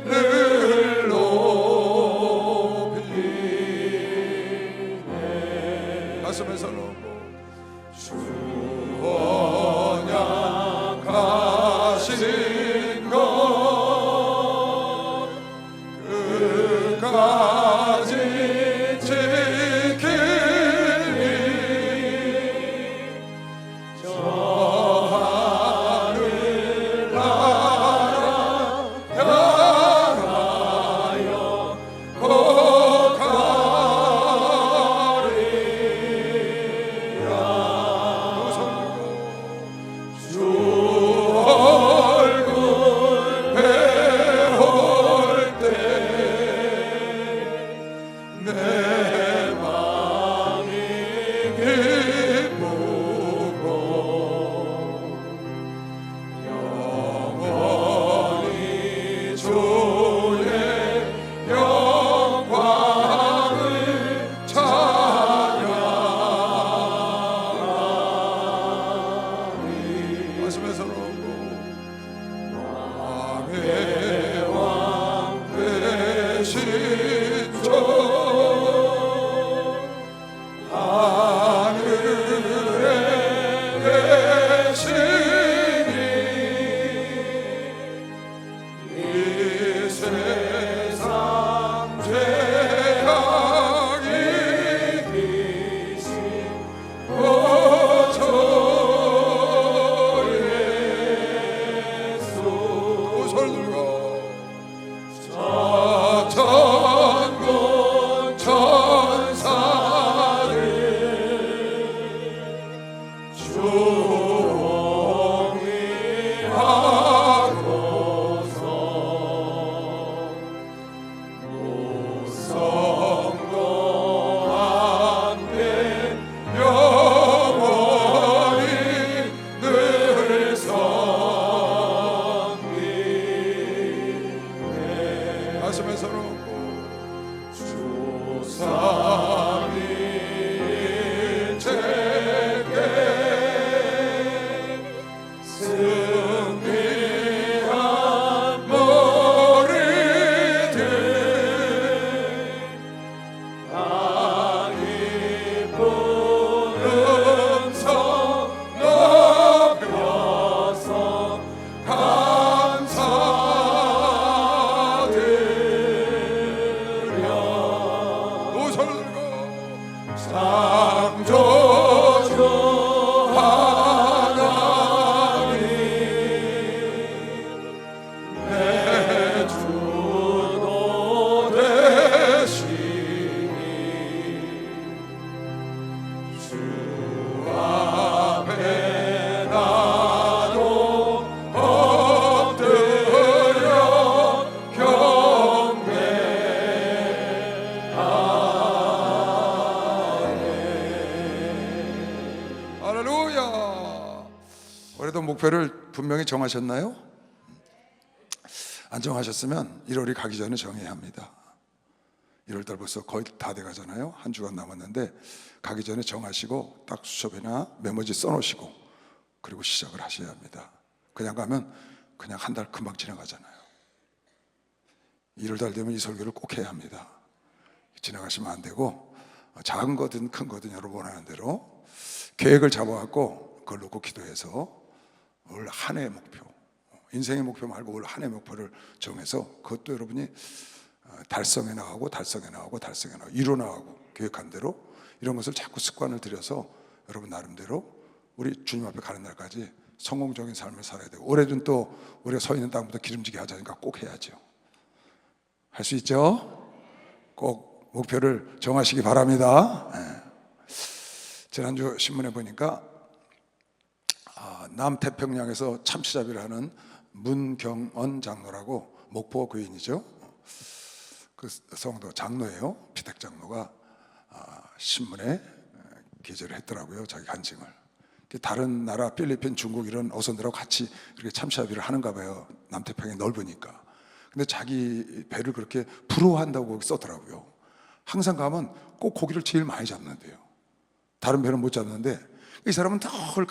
늘 높이네. 가슴에서 놓고 주 언약하신 것 끝까지 지키니 저 하늘 나라 향하여 거가리라. 주 얼굴 배울 때 내 맘이 기쁘고 영원히 주의 영광을 찬양하리. 가슴에서 놓고 왕의 왕 되신 주 하늘에 계시니 이 세상 죄악이 이기신 오주 예수. 손을 들고 천군 천사들 주의하고서 무성도 함께 영원히 늘 섬기네. 가슴에서 놓고 주 삼위일체께 승리한 머리들 다 기쁜 음성 높여서 감사드려. 두 손을 들고 창조주 하나님 내 주도 되시니 주 앞에 나도 엎드려 경배하네. 할렐루야. 올해도 목표를 분명히 정하셨나요? 안 정하셨으면 1월이 가기 전에 정해야 합니다. 1월달 벌써 거의 다 돼가잖아요. 한 주간 남았는데 가기 전에 정하시고 딱 수첩이나 메모지 써놓으시고 그리고 시작을 하셔야 합니다. 그냥 가면 그냥 한 달 금방 지나가잖아요. 1월달 되면 이 설교를 꼭 해야 합니다. 지나가시면 안 되고 작은 거든 큰 거든 여러분 원하는 대로 계획을 잡아갖고 그걸 놓고 기도해서 올 한 해 목표, 인생의 목표 말고 올 한 해 목표를 정해서 그것도 여러분이 달성해 나가고 이뤄 나가고 계획한 대로 이런 것을 자꾸 습관을 들여서 여러분 나름대로 우리 주님 앞에 가는 날까지 성공적인 삶을 살아야 되고, 올해는 또 우리가 서 있는 땅부터 기름지게 하자니까 꼭 해야죠. 할 수 있죠? 꼭 목표를 정하시기 바랍니다. 지난주 신문에 보니까 남태평양에서 참치잡이를 하는 문경언 장로라고, 목포 교인이죠. 그 성도 장로예요. 피택 장로가 신문에 게재를 했더라고요. 자기 간증을. 다른 나라 필리핀, 중국 이런 어선들하고 같이 이렇게 참치잡이를 하는가 봐요. 남태평양이 넓으니까. 근데 자기 배를 그렇게 부러워한다고 썼더라고요. 항상 가면 꼭 고기를 제일 많이 잡는데요. 다른 배는 못 잡는데 이 사람은 늘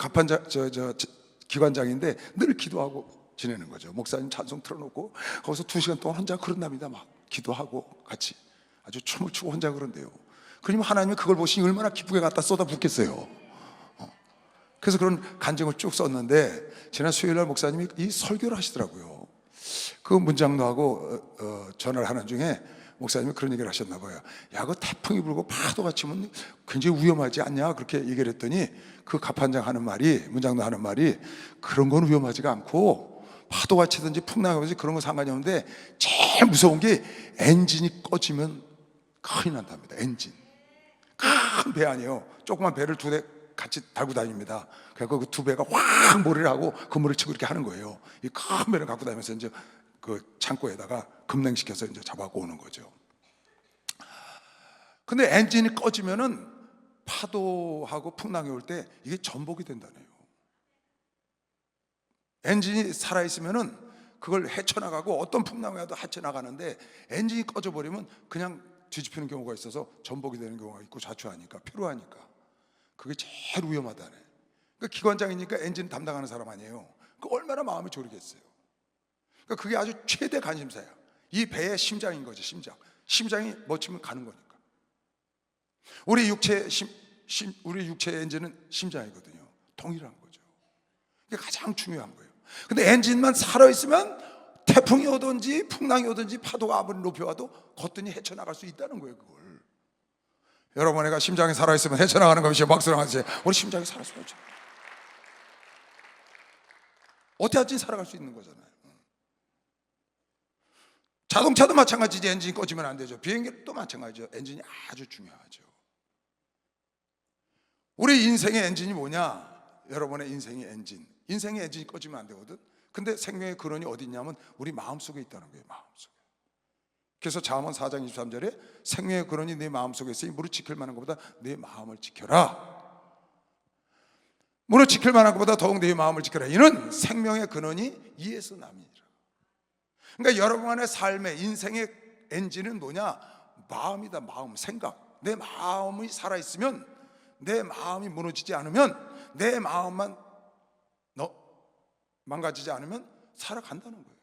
기관장인데 늘 기도하고 지내는 거죠. 목사님 찬송 틀어놓고 거기서 2시간 동안 혼자 그런답니다. 막 기도하고 같이 아주 춤을 추고 혼자 그런데요. 그러면 하나님이 그걸 보시니 얼마나 기쁘게 갖다 쏟아붓겠어요. 그래서 그런 간증을 쭉 썼는데 지난 수요일날 목사님이 이 설교를 하시더라고요. 그 문장로하고 전화를 하는 중에 목사님이 그런 얘기를 하셨나 봐요. 야, 그 태풍이 불고 파도가 치면 굉장히 위험하지 않냐 그렇게 얘기를 했더니 그 갑판장 하는 말이, 문장로 하는 말이, 그런 건 위험하지가 않고 파도가 치든지 풍랑이 오든지 그런 건 상관이 없는데 제일 무서운 게 엔진이 꺼지면 큰일 난답니다. 엔진. 큰 배 아니에요. 조그만 배를 2대 같이 달고 다닙니다. 그래서 그 2배가 확 모래를 하고 그물을 치고 이렇게 하는 거예요. 이 큰 배를 갖고 다니면서 이제 그 창고에다가 급냉시켜서 이제 잡아고 오는 거죠. 근데 엔진이 꺼지면은 파도하고 풍랑이 올 때 이게 전복이 된다네요. 엔진이 살아있으면은 그걸 헤쳐나가고 어떤 풍랑이 와도 헤쳐나가는데 엔진이 꺼져버리면 그냥 뒤집히는 경우가 있어서 전복이 되는 경우가 있고 자초하니까 피로하니까 그게 제일 위험하다네. 그러니까 기관장이니까 엔진 담당하는 사람 아니에요. 그 얼마나 마음이 졸이겠어요. 그러니까 그게 아주 최대 관심사야. 이 배의 심장인 거지. 심장이 멎으면 가는 거니까. 우리 육체의 엔진은 심장이거든요. 동일한 거죠. 이게 가장 중요한 거예요. 근데 엔진만 살아있으면 태풍이 오든지 풍랑이 오든지 파도가 아무리 높여와도 거뜬히 헤쳐나갈 수 있다는 거예요. 그걸 여러분의 심장이 살아있으면 헤쳐나가는 것이 박수랑 하세요. 우리 심장이 살아있으면 어떻게 하든지 살아갈 수 있는 거잖아요. 자동차도 마찬가지지. 엔진이 꺼지면 안 되죠. 비행기도 마찬가지죠. 엔진이 아주 중요하죠. 우리 인생의 엔진이 뭐냐? 여러분의 인생의 엔진이 꺼지면 안 되거든. 근데 생명의 근원이 어디 있냐면 우리 마음속에 있다는 거예요. 마음속에. 그래서 잠언 4장 23절에 생명의 근원이 내 마음속에 있으니 무릇 지킬 만한 것보다 내 마음을 지켜라. 무릇 지킬 만한 것보다 더욱 내 마음을 지켜라. 이는 생명의 근원이 이에서 남이니라. 그러니까 여러분의 삶의 인생의 엔진은 뭐냐? 마음이다. 마음, 생각. 내 마음이 살아있으면, 내 마음이 무너지지 않으면, 내 마음만 망가지지 않으면 살아간다는 거예요.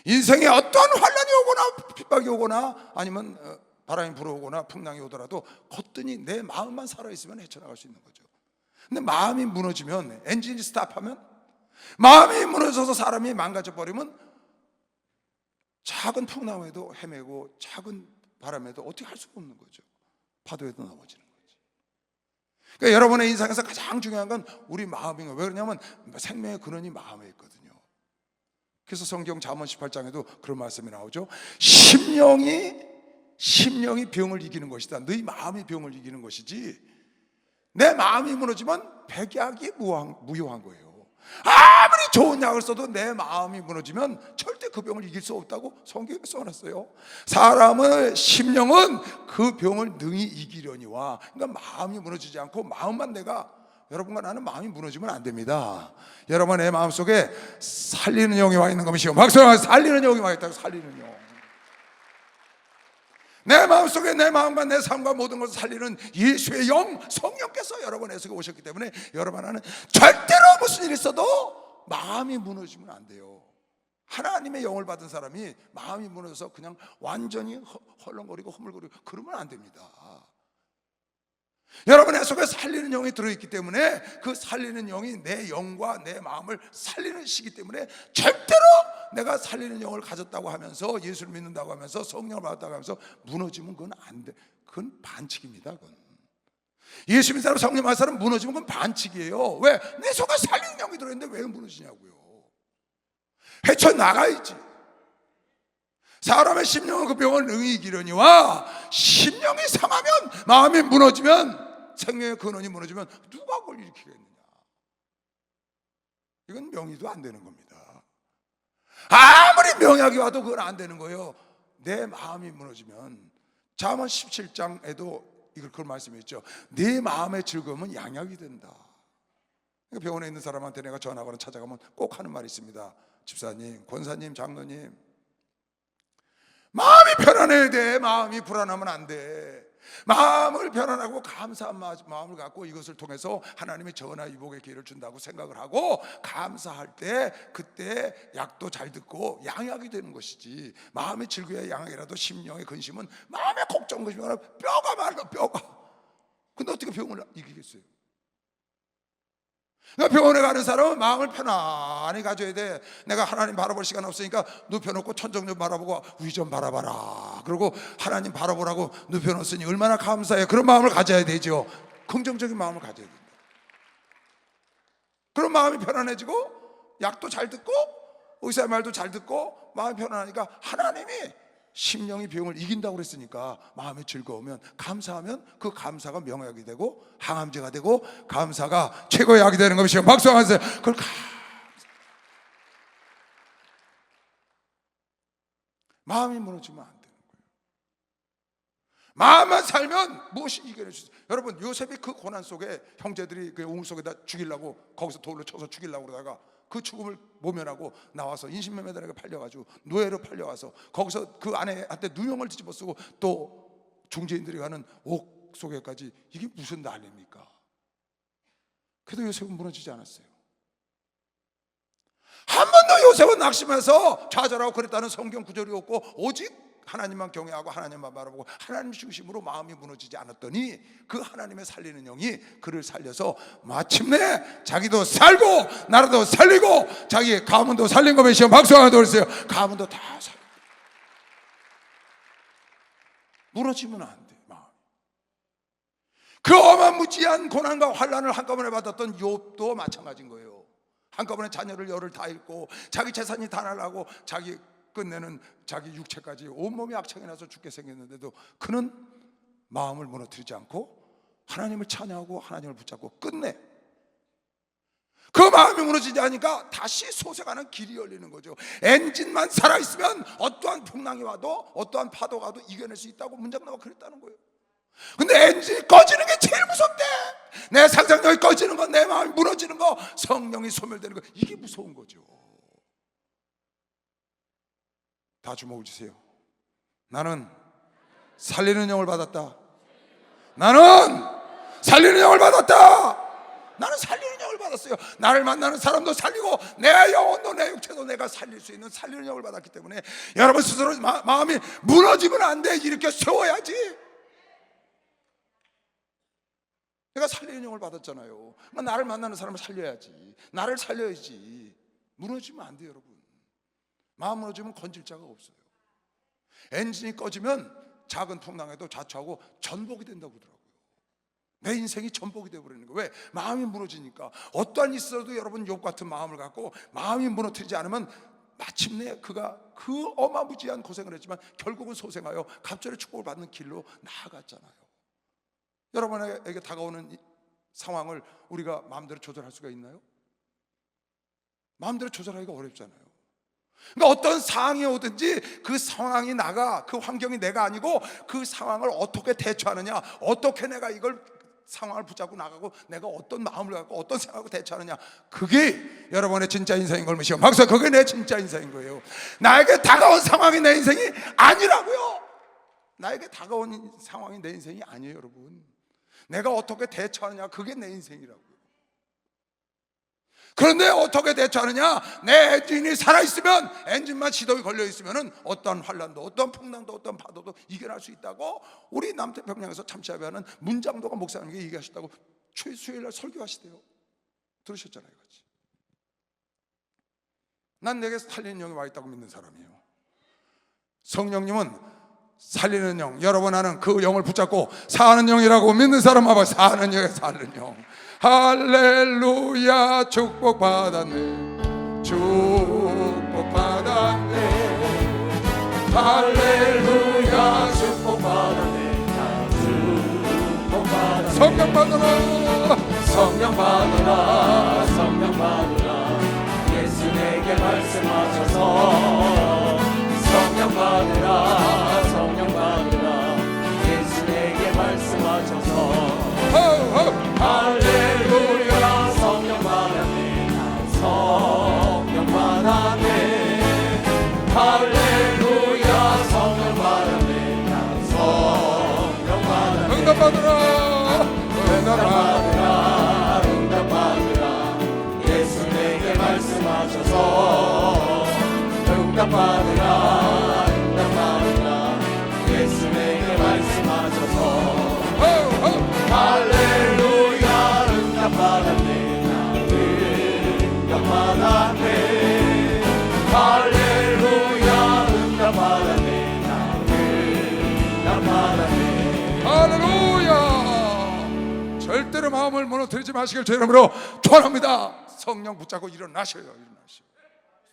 인생에 어떤 환란이 오거나 핍박이 오거나 아니면 바람이 불어오거나 풍랑이 오더라도 거뜬히 내 마음만 살아있으면 헤쳐나갈 수 있는 거죠. 근데 마음이 무너지면, 엔진이 스탑하면, 마음이 무너져서 사람이 망가져 버리면 작은 풍랑에도 헤매고 작은 바람에도 어떻게 할 수가 없는 거죠. 파도에도 넘어지는 거지. 그러니까 여러분의 인생에서 가장 중요한 건 우리 마음인 거예요. 왜 그러냐면 생명의 근원이 마음에 있거든요. 그래서 성경 잠언 18장에도 그런 말씀이 나오죠. 심령이 병을 이기는 것이다. 너희 마음이 병을 이기는 것이지, 내 마음이 무너지면 백약이 무효한 거예요. 아무리 좋은 약을 써도 내 마음이 무너지면 절대 그 병을 이길 수 없다고 성경에 써놨어요. 사람의 심령은 그 병을 능히 이기려니와. 그러니까 마음이 무너지지 않고 마음만 여러분과 나는 마음이 무너지면 안 됩니다. 여러분의 마음속에 살리는 영이 와 있는 것이요. 박수로 살리는 영이 와 있다고. 살리는 영. 내 마음속에 내 마음과 내 삶과 모든 것을 살리는 예수의 영, 성령께서 여러분 속에 오셨기 때문에 여러분 안에는 절대로 무슨 일이 있어도 마음이 무너지면 안 돼요. 하나님의 영을 받은 사람이 마음이 무너져서 그냥 완전히 헐렁거리고 허물거리고 그러면 안 됩니다. 여러분의 속에 살리는 영이 들어있기 때문에 그 살리는 영이 내 영과 내 마음을 살리는 시기 때문에 절대로 내가 살리는 영을 가졌다고 하면서 예수를 믿는다고 하면서 성령을 받았다고 하면서 무너지면 그건 안 돼. 그건 반칙입니다. 그건 예수 믿는 사람, 성령 받은 사람 무너지면 그건 반칙이에요. 왜? 내 속에 살리는 영이 들어있는데 왜 무너지냐고요. 헤쳐나가야지. 사람의 심령은 그 병을 능히 이기려니와. 심령이 상하면, 마음이 무너지면, 생명의 근원이 무너지면 누가 그걸 일으키겠느냐. 이건 명의도 안 되는 겁니다. 아무리 명약이 와도 그건 안 되는 거예요. 내 마음이 무너지면. 잠언 17장에도 이걸 그런 말씀이 있죠. 내 마음의 즐거움은 양약이 된다. 병원에 있는 사람한테 내가 전화하거나 찾아가면 꼭 하는 말이 있습니다. 집사님, 권사님, 장로님, 마음이 편안해야 돼. 마음이 불안하면 안 돼. 마음을 편안하고 감사한 마음을 갖고 이것을 통해서 하나님이 전화위복의 기회를 준다고 생각을 하고 감사할 때 그때 약도 잘 듣고 양약이 되는 것이지, 마음이 즐거워야 양약이라도 심령의 근심은 마음의 걱정 근심이 아니라 뼈가 말라, 뼈가. 근데 어떻게 병을 이기겠어요? 그러니까 병원에 가는 사람은 마음을 편안히 가져야 돼. 내가 하나님 바라볼 시간 없으니까 눕혀놓고 천정 좀 바라보고 위 좀 바라봐라, 그리고 하나님 바라보라고 눕혀놓으니 얼마나 감사해. 그런 마음을 가져야 되죠. 긍정적인 마음을 가져야 된다. 그런 마음이 편안해지고 약도 잘 듣고 의사의 말도 잘 듣고 마음이 편안하니까 하나님이 심령이 병을 이긴다고 그랬으니까 마음이 즐거우면, 감사하면 그 감사가 명약이 되고 항암제가 되고 감사가 최고의 약이 되는 것이요. 박수 한번 하세요. 그걸 마음이 무너지면 안 되는 거예요. 마음만 살면 무엇이 이겨낼 수 있어요. 여러분, 요셉이 그 고난 속에 형제들이 그 우물 속에다 죽이려고, 거기서 돌로 쳐서 죽이려고 그러다가 그 죽음을 모면하고 나와서 인신매매단에게 팔려가지고 노예로 팔려와서 거기서 그 아내한테 누명을 뒤집어 쓰고 또 중재인들이 가는 옥 속에까지, 이게 무슨 난리입니까? 그래도 요셉은 무너지지 않았어요. 한 번도 요셉은 낙심해서 좌절하고 그랬다는 성경 구절이 없고, 오직 하나님만 경외하고 하나님만 바라보고 하나님 중심으로 마음이 무너지지 않았더니 그 하나님의 살리는 영이 그를 살려서 마침내 자기도 살고 나라도 살리고 자기의 가문도 살린 거 보시면 박수 하나 더 주세요. 가문도 다 살리고. 무너지면 안 돼. 마음. 그 어마무지한 고난과 환난을 한꺼번에 받았던 욥도 마찬가지인 거예요. 한꺼번에 자녀를 열을 다 잃고 자기 재산이 다 날라고 자기 끝내는 자기 육체까지 온몸이 악창이 나서 죽게 생겼는데도 그는 마음을 무너뜨리지 않고 하나님을 찬양하고 하나님을 붙잡고 끝내. 그 마음이 무너지지 않으니까 다시 솟아가는 길이 열리는 거죠. 엔진만 살아있으면 어떠한 풍랑이 와도 어떠한 파도가 와도 이겨낼 수 있다고 문장나가 그랬다는 거예요. 근데 엔진이 꺼지는 게 제일 무섭대. 내 상상력이 꺼지는 거, 내 마음이 무너지는 거, 성령이 소멸되는 거, 이게 무서운 거죠. 다 주목을 주세요. 나는 살리는 영을 받았다. 나는 살리는 영을 받았다. 나는 살리는 영을 받았어요. 나를 만나는 사람도 살리고 내 영혼도 내 육체도 내가 살릴 수 있는 살리는 영을 받았기 때문에 여러분 스스로 마음이 무너지면 안 돼. 이렇게 세워야지. 내가 살리는 영을 받았잖아요. 나를 만나는 사람을 살려야지. 나를 살려야지. 무너지면 안 돼요, 여러분. 마음 무너지면 건질 자가 없어요. 엔진이 꺼지면 작은 풍랑에도 자초하고 전복이 된다고 그러더라고요. 내 인생이 전복이 되어버리는 거예요. 왜? 마음이 무너지니까. 어떠한 있어도 여러분 욥 같은 마음을 갖고 마음이 무너뜨리지 않으면 마침내 그가 그 어마무지한 고생을 했지만 결국은 소생하여 갑절의 축복을 받는 길로 나아갔잖아요. 여러분에게 다가오는 상황을 우리가 마음대로 조절할 수가 있나요? 마음대로 조절하기가 어렵잖아요. 그러니까 어떤 상황이 오든지 그 상황이 나가, 그 환경이 내가 아니고 그 상황을 어떻게 대처하느냐, 어떻게 내가 이걸 상황을 붙잡고 나가고 내가 어떤 마음을 갖고 어떤 생각으로 대처하느냐, 그게 여러분의 진짜 인생인 걸 믿으시고 박수. 그게 내 진짜 인생인 거예요. 나에게 다가온 상황이 내 인생이 아니라고요. 나에게 다가온 상황이 내 인생이 아니에요, 여러분. 내가 어떻게 대처하느냐, 그게 내 인생이라고요. 그런데 어떻게 대처하느냐? 내 엔진이 살아있으면, 엔진만 시동이 걸려있으면 어떠한 환란도 어떠한 풍랑도 어떠한 파도도 이겨낼 수 있다고 우리 남태평양에서 참치아베하는 문장도가 목사님에게 얘기하셨다고 수요일날 설교하시대요. 들으셨잖아요, 같이. 난 내게 살리는 영이 와 있다고 믿는 사람이에요. 성령님은 살리는 영, 여러분 하는 그 영을 붙잡고 사는 영이라고 믿는 사람 봐봐. 사는 영에 사는 영. 할렐루야, 축복받았네, 축복받았네. 할렐루야, 축복받았네, 축복받았네. 성령 받으라, 성령 받으라, 성령 받으라. 예수 내게 말씀하셔서 성령 받으라, 성령 받으라. 예수 내게 말씀하셔서 할렐루야, 성령 받았네, 성령 받았네. 할렐루야, 성령 받았네, 성령 받았네. 응답받으라 응답받으라 응답받으라 예수 내게 말씀하셔서 응답받으라 응답받으라 예수 내게 말씀하셔서 할렐루야 응답받았네 나는 응답받았네 할렐루야 응답받았네 나는 응답받았네 할렐루야. 절대로 마음을 무너뜨리지 마시길 주 이름으로 축원합니다. 성령 붙잡고 일어나셔요. 일어나셔요.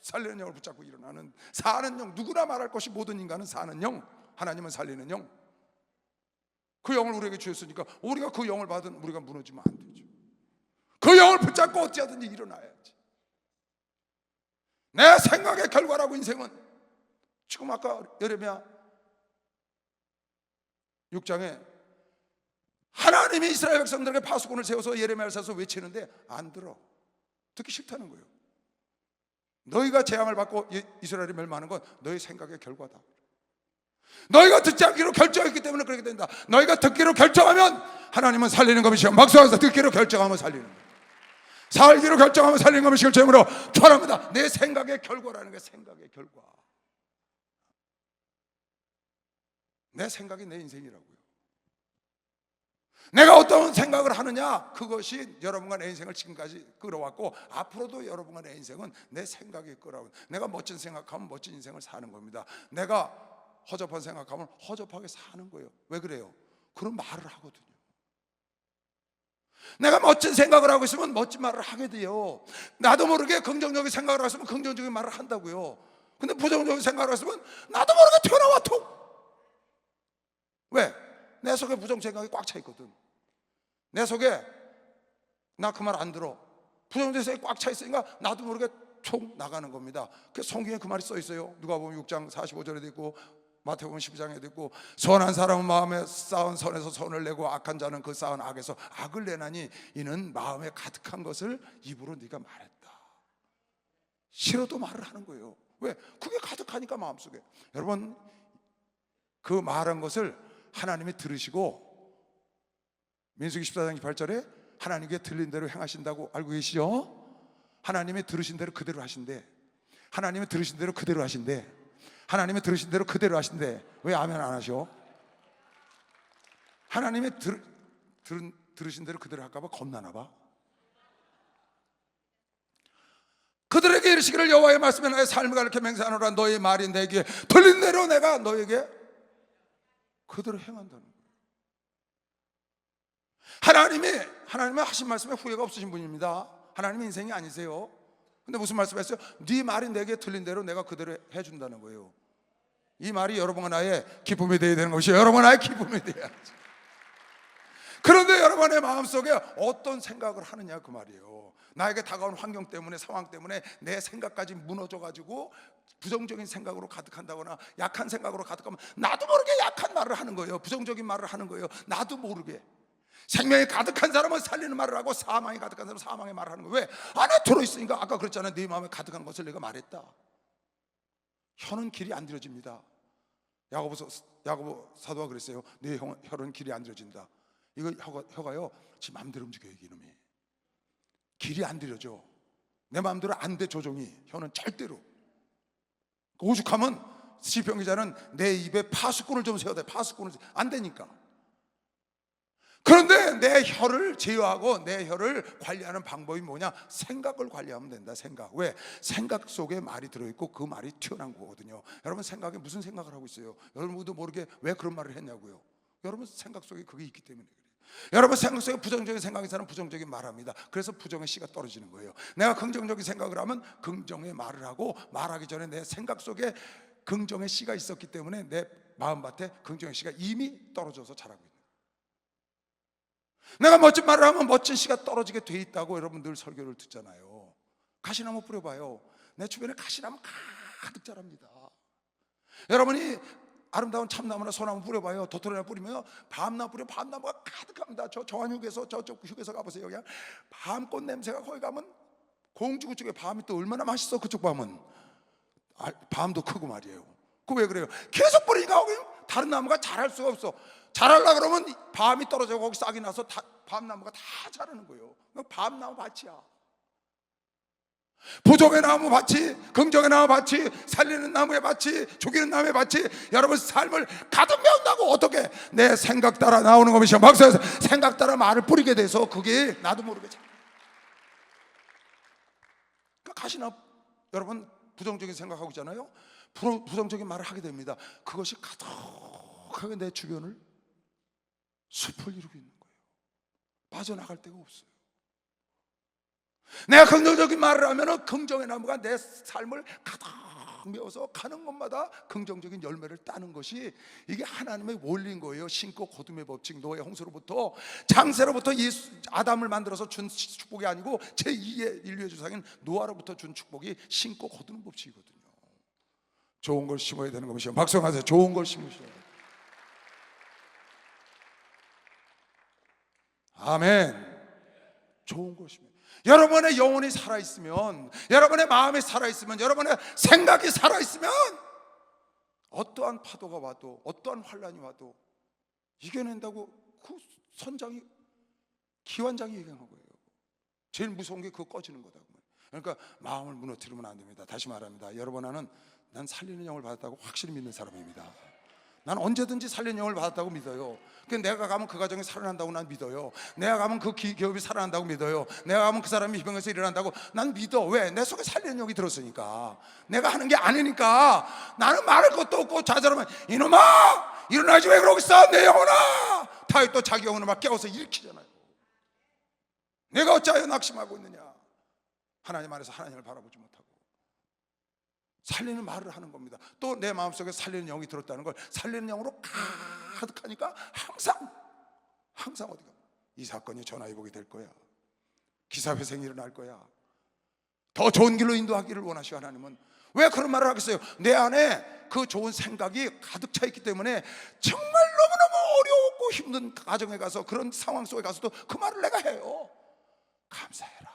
살리는 영을 붙잡고 일어나는 사는 영. 누구나 말할 것이 모든 인간은 사는 영, 하나님은 살리는 영. 그 영을 우리에게 주셨으니까 우리가 그 영을 받은 우리가 무너지면 안 되죠. 그 영을 붙잡고 어찌하든지 일어나야지. 내 생각의 결과라고. 인생은 지금 아까 예레미야 6장에 하나님이 이스라엘 백성들에게 파수꾼을 세워서 예레미야를 세워서 외치는데 안 들어. 듣기 싫다는 거예요. 너희가 재앙을 받고 이스라엘이 멸망하는 건 너희 생각의 결과다. 너희가 듣지 않기로 결정했기 때문에 그렇게 된다. 너희가 듣기로 결정하면 하나님은 살리는 것이요 막상해서 듣기로 결정하면 살리는 거예요. 살기로 결정하면 살리는 것이요 제물로 축원합니다. 내 생각의 결과라는 게 생각의 결과. 내 생각이 내 인생이라고요. 내가 어떤 생각을 하느냐, 그것이 여러분과 내 인생을 지금까지 끌어왔고 앞으로도 여러분과 내 인생은 내 생각이 끌어오고, 내가 멋진 생각하면 멋진 인생을 사는 겁니다. 내가 허접한 생각하면 허접하게 사는 거예요. 왜 그래요? 그런 말을 하거든요. 내가 멋진 생각을 하고 있으면 멋진 말을 하게 돼요. 나도 모르게 긍정적인 생각을 하고 있으면 긍정적인 말을 한다고요. 근데 부정적인 생각을 하고 있으면 나도 모르게 튀어나와 툭. 왜? 내 속에 부정 생각이 꽉 차 있거든. 내 속에 나 그 말 안 들어. 부정적인 생각이 꽉 차 있으니까 나도 모르게 툭 나가는 겁니다. 그 성경에 그 말이 써 있어요. 누가 보면 6장 45절에도 있고 마태복음 12장에도 있고, 선한 사람은 마음에 쌓은 선에서 선을 내고 악한 자는 그 쌓은 악에서 악을 내나니 이는 마음에 가득한 것을 입으로 네가 말했다. 싫어도 말을 하는 거예요. 왜? 그게 가득하니까 마음속에. 여러분, 그 말한 것을 하나님이 들으시고 민수기 14장 28절에 하나님께 들린 대로 행하신다고 알고 계시죠? 하나님이 들으신 대로 그대로 하신대. 하나님이 들으신 대로 그대로 하신대. 하나님이 들으신 대로 그대로 하신대. 왜 아멘 안 하셔? 하나님이 들으신 대로 그대로 할까 봐 겁나나 봐. 그들에게 이르시기를 여호와의 말씀에 나의 삶을 가르쳐 맹세하노라. 너의 말이 내게 들린 대로 내가 너에게 그대로 행한다는 거예요. 하나님이 하신 말씀에 후회가 없으신 분입니다. 하나님의 인생이 아니세요. 근데 무슨 말씀했어요? 네 말이 내게 들린 대로 내가 그대로 해준다는 거예요. 이 말이 여러분과 나의 기쁨이 되어야 되는 것이에요. 여러분과 나의 기쁨이 되어야지. 그런데 여러분의 마음속에 어떤 생각을 하느냐 그 말이에요. 나에게 다가온 환경 때문에, 상황 때문에 내 생각까지 무너져가지고 부정적인 생각으로 가득한다거나 약한 생각으로 가득하면 나도 모르게 약한 말을 하는 거예요. 부정적인 말을 하는 거예요. 나도 모르게. 생명이 가득한 사람은 살리는 말을 하고 사망이 가득한 사람은 사망의 말을 하는 거예요. 왜? 안에 들어있으니까. 아까 그랬잖아요. 네 마음에 가득한 것을 내가 말했다. 혀는 길이 안 들어집니다. 야고보 사도가 그랬어요. 네 혀는 길이 안 들어진다. 이거 혀가요 지 마음대로 움직여요. 이놈이 길이 안 들어져. 내 마음대로 안 돼. 조종이 혀는 절대로. 오죽하면 시편 기자는 내 입에 파수꾼을 좀 세워야 돼. 파수꾼을 안 되니까. 그런데 내 혀를 제어하고 내 혀를 관리하는 방법이 뭐냐? 생각을 관리하면 된다. 생각. 왜? 생각 속에 말이 들어있고 그 말이 튀어나온 거거든요. 여러분 생각에 무슨 생각을 하고 있어요? 여러분도 모르게 왜 그런 말을 했냐고요. 여러분 생각 속에 그게 있기 때문에 그래요. 여러분 생각 속에 부정적인 생각이 사는 부정적인 말합니다. 그래서 부정의 씨가 떨어지는 거예요. 내가 긍정적인 생각을 하면 긍정의 말을 하고, 말하기 전에 내 생각 속에 긍정의 씨가 있었기 때문에 내 마음밭에 긍정의 씨가 이미 떨어져서 자라고 있는 거예요. 내가 멋진 말을 하면 멋진 씨가 떨어지게 돼 있다고 여러분 늘 설교를 듣잖아요. 가시나무 뿌려봐요. 내 주변에 가시나무 가득 자랍니다. 여러분이 아름다운 참나무나 소나무 뿌려봐요. 도토리나 뿌리면 밤나무 뿌리면 밤나무가 가득합니다. 저 정한휴게소 저쪽 휴게소 가보세요. 그냥 밤꽃 냄새가 거기 가면 공주 그쪽에 밤이 또 얼마나 맛있어. 그쪽 밤은 밤도 크고 말이에요. 그 왜 그래요? 계속 뿌리니까 거기 다 다른 나무가 자랄 수가 없어. 자랄라 그러면 밤이 떨어져 거기 싹이 나서 밤나무가 다 자라는 거예요. 밤나무 밭이야. 부족의 나무 밭이, 긍정의 나무 밭이, 살리는 나무의 밭이, 죽이는 나무의 밭이 여러분 삶을 가득 메운다고. 어떻게? 내 생각 따라 나오는 것이요. 박사에서 생각 따라 말을 뿌리게 돼서 그게 나도 모르게 자. 그러니까 가시나 여러분 부정적인 생각하고 있잖아요. 부정적인 말을 하게 됩니다. 그것이 가득하게 내 주변을 숲을 이루고 있는 거예요. 빠져나갈 데가 없어요. 내가 긍정적인 말을 하면 긍정의 나무가 내 삶을 가득 메워서 가는 곳마다 긍정적인 열매를 따는 것이 이게 하나님의 원리인 거예요. 신고 거둠의 법칙, 노예 홍수로부터 장세로부터 아담을 만들어서 준 축복이 아니고 제2의 인류의 조상인 노아로부터 준 축복이 신고 거두는 법칙이거든요. 좋은 걸 심어야 되는 것이요. 박수하세요. 좋은 걸 심으셔야 돼요. 아멘. 좋은 걸 심어야 돼요. 여러분의 영혼이 살아있으면, 여러분의 마음이 살아있으면, 여러분의 생각이 살아있으면 어떠한 파도가 와도, 어떠한 환란이 와도 이겨낸다고 그 선장이, 기관장이 얘기한 거예요. 제일 무서운 게 그거 꺼지는 거다. 그러니까 마음을 무너뜨리면 안 됩니다. 다시 말합니다. 여러분, 난 살리는 영을 받았다고 확실히 믿는 사람입니다. 난 언제든지 살리는 영을 받았다고 믿어요. 내가 가면 그 가정이 살아난다고 난 믿어요. 내가 가면 그 기업이 살아난다고 믿어요. 내가 가면 그 사람이 희병에서 일어난다고 난 믿어. 왜? 내 속에 살리는 영이 들었으니까. 내가 하는 게 아니니까. 나는 말할 것도 없고 좌절하면 이놈아 일어나지 왜 그러고 있어 내 영혼아. 다윗 또 자기 영혼을 막 깨워서 일으키잖아요. 내가 어찌하여 낙심하고 있느냐. 하나님 안에서 하나님을 바라보지 못하고 살리는 말을 하는 겁니다. 또 내 마음속에 살리는 영이 들었다는 걸 살리는 영으로 가득하니까 항상 어디가 이 사건이 전화위복이 될 거야. 기사회생이 일어날 거야. 더 좋은 길로 인도하기를 원하시오. 하나님은 왜 그런 말을 하겠어요? 내 안에 그 좋은 생각이 가득 차 있기 때문에 정말 너무너무 어려웠고 힘든 가정에 가서 그런 상황 속에 가서도 그 말을 내가 해요. 감사해라.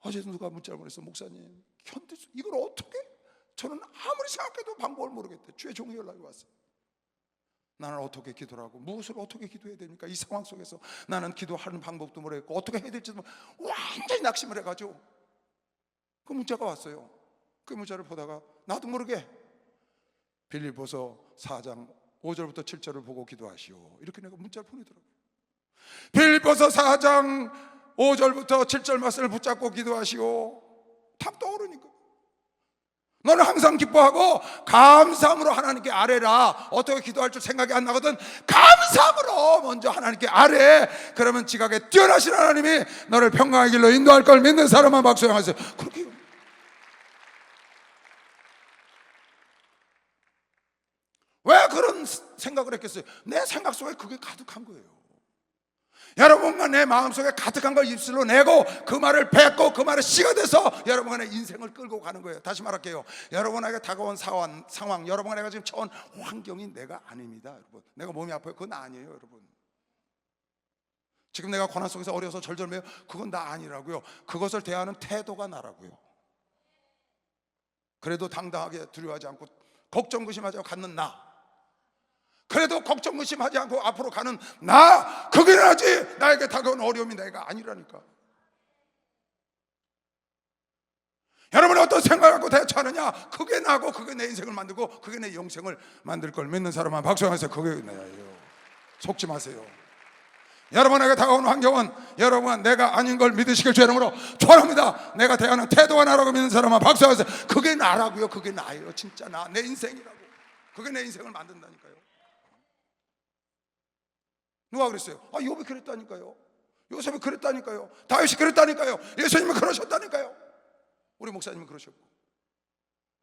어제 누가 문자를 보냈어. 목사님 이걸 어떻게, 저는 아무리 생각해도 방법을 모르겠대. 주의 종이 연락이 왔어요. 나는 어떻게 기도를 하고 무엇을 어떻게 기도해야 됩니까? 이 상황 속에서 나는 기도하는 방법도 모르겠고 어떻게 해야 될지도 완전히 낙심을 해가지고 그 문자가 왔어요. 그 문자를 보다가 나도 모르게 빌립보서 4장 5절부터 7절을 보고 기도하시오 이렇게 내가 문자를 보내더라고요. 빌립보서 4장 5절부터 7절 말씀을 붙잡고 기도하시오. 탁 떠오르니까 너는 항상 기뻐하고 감사함으로 하나님께 아뢰라. 어떻게 기도할 줄 생각이 안 나거든. 감사함으로 먼저 하나님께 아뢰. 그러면 지각에 뛰어나신 하나님이 너를 평강의 길로 인도할 걸 믿는 사람만 박수하세요. 그렇게 왜 그런 생각을 했겠어요? 내 생각 속에 그게 가득한 거예요. 여러분과 내 마음속에 가득한 걸 입술로 내고 그 말을 뱉고 그 말을 씨가 돼서 여러분과 내 인생을 끌고 가는 거예요. 다시 말할게요. 여러분에게 다가온 상황, 여러분과 내가 지금 처한 환경이 내가 아닙니다. 여러분, 내가 몸이 아파요. 그건 아니에요. 여러분, 지금 내가 고난 속에서 어려서 절절매요. 그건 나 아니라고요. 그것을 대하는 태도가 나라고요. 그래도 당당하게 두려워하지 않고 걱정 의심하지 않고 갖는 나, 그래도 걱정 의심하지 않고 앞으로 가는 나, 그게 나지. 나에게 다가온 어려움이 내가 아니라니까. 여러분이 어떤 생각을 갖고 대처하느냐, 그게 나고 그게 내 인생을 만들고 그게 내 영생을 만들 걸 믿는 사람만 박수하세요. 그게 나예요. 속지 마세요. 여러분에게 다가오는 환경은 여러분은 내가 아닌 걸 믿으시길 주의 이름으로 축원합니다. 내가 대하는 태도가 나라고 믿는 사람만 박수하세요. 그게 나라고요. 그게 나예요. 진짜 나, 내 인생이라고. 그게 내 인생을 만든다니까요. 누가 그랬어요? 욥이 그랬다니까요. 요셉이 그랬다니까요. 다윗이 그랬다니까요. 예수님은 그러셨다니까요. 우리 목사님은 그러셨고,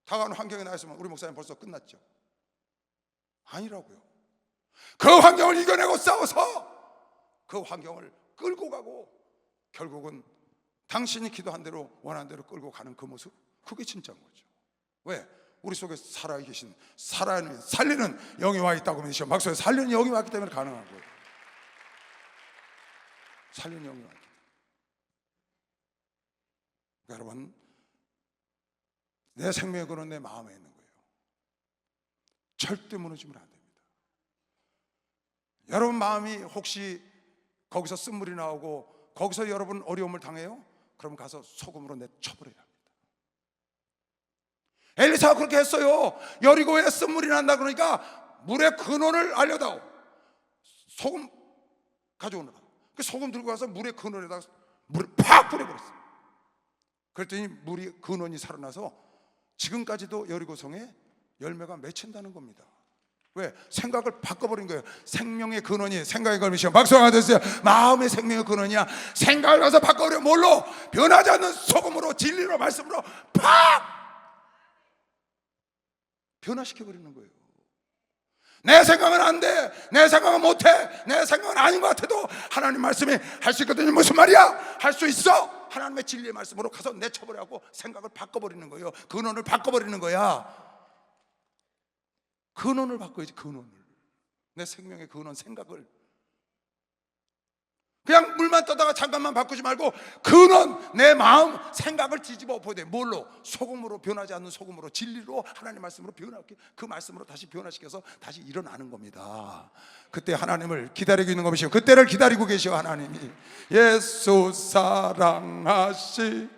다가오는 환경에 나였으면 우리 목사님 벌써 끝났죠. 아니라고요. 그 환경을 이겨내고 싸워서 그 환경을 끌고 가고 결국은 당신이 기도한 대로 원하는 대로 끌고 가는 그 모습, 그게 진짜인 거죠. 왜? 우리 속에 살아계신 살리는 영이 와 있다고 믿으시오. 막소에 살리는 영이 왔기 때문에 가능한 거예요. 살리는 영이 왔기 때문에. 여러분, 내 생명의 근원 내 마음에 있는 거예요. 절대 무너지면 안 됩니다. 여러분 마음이 혹시 거기서 쓴물이 나오고 거기서 여러분 어려움을 당해요? 그럼 가서 소금으로 내쳐버려야 합니다. 엘리사가 그렇게 했어요. 여리고에 쓴물이 난다 그러니까 물의 근원을 알려다오. 소금 가져오느라. 그 소금 들고 가서 물의 근원에다가 물을 팍 뿌려버렸어요. 그랬더니 물이 근원이 살아나서 지금까지도 여리고성에 열매가 맺힌다는 겁니다. 왜? 생각을 바꿔버린 거예요. 생명의 근원이 생각의 걸음이시여. 박수 한번 주세요. 마음의 생명의 근원이야. 생각을 가서 바꿔버려. 뭘로? 변하지 않는 소금으로, 진리로, 말씀으로 팍 변화시켜버리는 거예요. 내 생각은 안 돼, 내 생각은 못해, 내 생각은 아닌 것 같아도 하나님 말씀이 할 수 있거든요. 무슨 말이야? 할 수 있어. 하나님의 진리의 말씀으로 가서 내쳐버리고 생각을 바꿔버리는 거예요. 근원을 바꿔버리는 거야. 근원을 바꿔야지. 근원을, 내 생명의 근원, 생각을. 그냥 물만 떠다가 잠깐만 바꾸지 말고 근원, 내 마음, 생각을 뒤집어 엎어야 돼. 뭘로? 소금으로, 변하지 않는 소금으로, 진리로, 하나님 말씀으로 변화시켜, 그 말씀으로 다시 변화시켜서 다시 일어나는 겁니다. 그때 하나님을 기다리고 있는 것이요, 그때를 기다리고 계셔. 하나님이 예수 사랑하시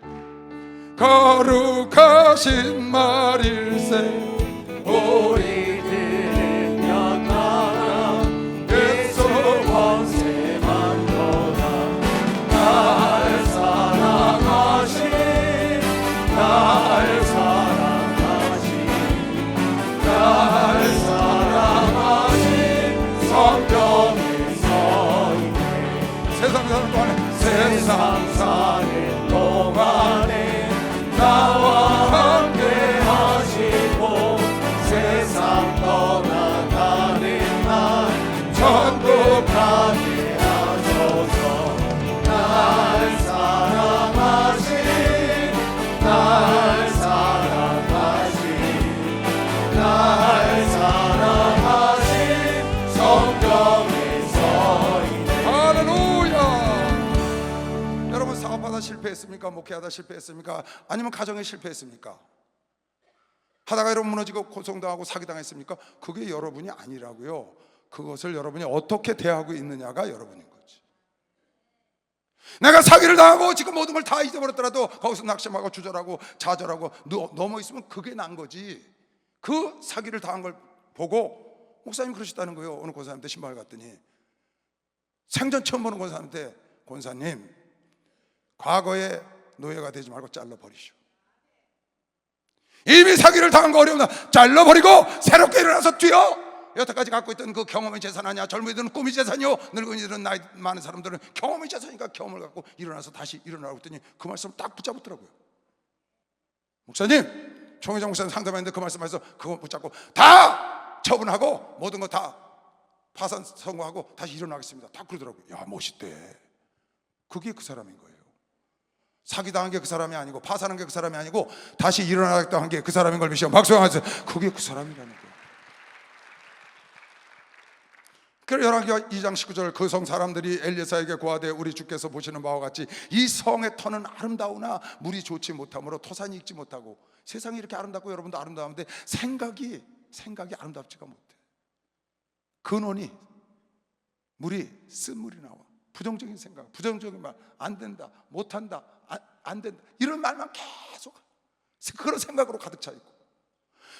거룩하신 말일세. 우리 들으면 나라 예수 권세 많도다. 날 사랑하신, 날 사랑하신, 날 사랑하신 성경에 서있네. 세상 사는 동안에, 세상 사는 동안에 나와 함께 하시고 세상 떠나가는 날 천국 가게 하소서. 날 사랑하신, 날 사랑하신, 날 사랑하신 성경에 서있네. 할렐루야. 여러분 사업하다 실패했습니까? 목회하다 실패했습니까? 아니면 가정에 실패했습니까? 하다가 여러분 무너지고 고통당하고 사기당했습니까? 그게 여러분이 아니라고요. 그것을 여러분이 어떻게 대하고 있느냐가 여러분인 거지. 내가 사기를 당하고 지금 모든 걸 다 잊어버렸더라도 거기서 낙심하고 주절하고 좌절하고 넘어 있으면 그게 난 거지. 그 사기를 당한 걸 보고 목사님 그러셨다는 거예요. 어느 권사님한테 신방을 갔더니 생전 처음 보는 권사님한테, 권사님 과거에 노예가 되지 말고 잘라버리시오. 이미 사기를 당한 거 어려우나 잘라버리고 새롭게 일어나서 뛰어. 여태까지 갖고 있던 그 경험의 재산 아니야. 젊은이들은 꿈이 재산이요, 늙은이들은 나이 많은 사람들은 경험의 재산이니까 경험을 갖고 일어나서 다시 일어나고 했더니 그 말씀을 딱 붙잡았더라고요. 목사님, 총회장 목사님 상담했는데 그 말씀에서 그거 붙잡고 다 처분하고 모든 거 다 파산 선고하고 다시 일어나겠습니다. 딱 그러더라고요. 야, 멋있대. 그게 그 사람인 거예요. 사기당한 게 그 사람이 아니고 파산한 게 그 사람이 아니고 다시 일어나겠다 한 게 그 사람인 걸 믿으시오. 박수 한번 하세요. 그게 그 사람이라는 거예요. 그래서 열왕기하 2장 19절, 그 성 사람들이 엘리사에게 고하되 우리 주께서 보시는 바와 같이 이 성의 터는 아름다우나 물이 좋지 못하므로 토산이 익지 못하고. 세상이 이렇게 아름답고 여러분도 아름다운데 생각이 아름답지가 못해. 근원이 물이 쓴물이 나와. 부정적인 생각, 부정적인 말, 안 된다, 못한다, 안 된다, 이런 말만 계속 그런 생각으로 가득 차 있고,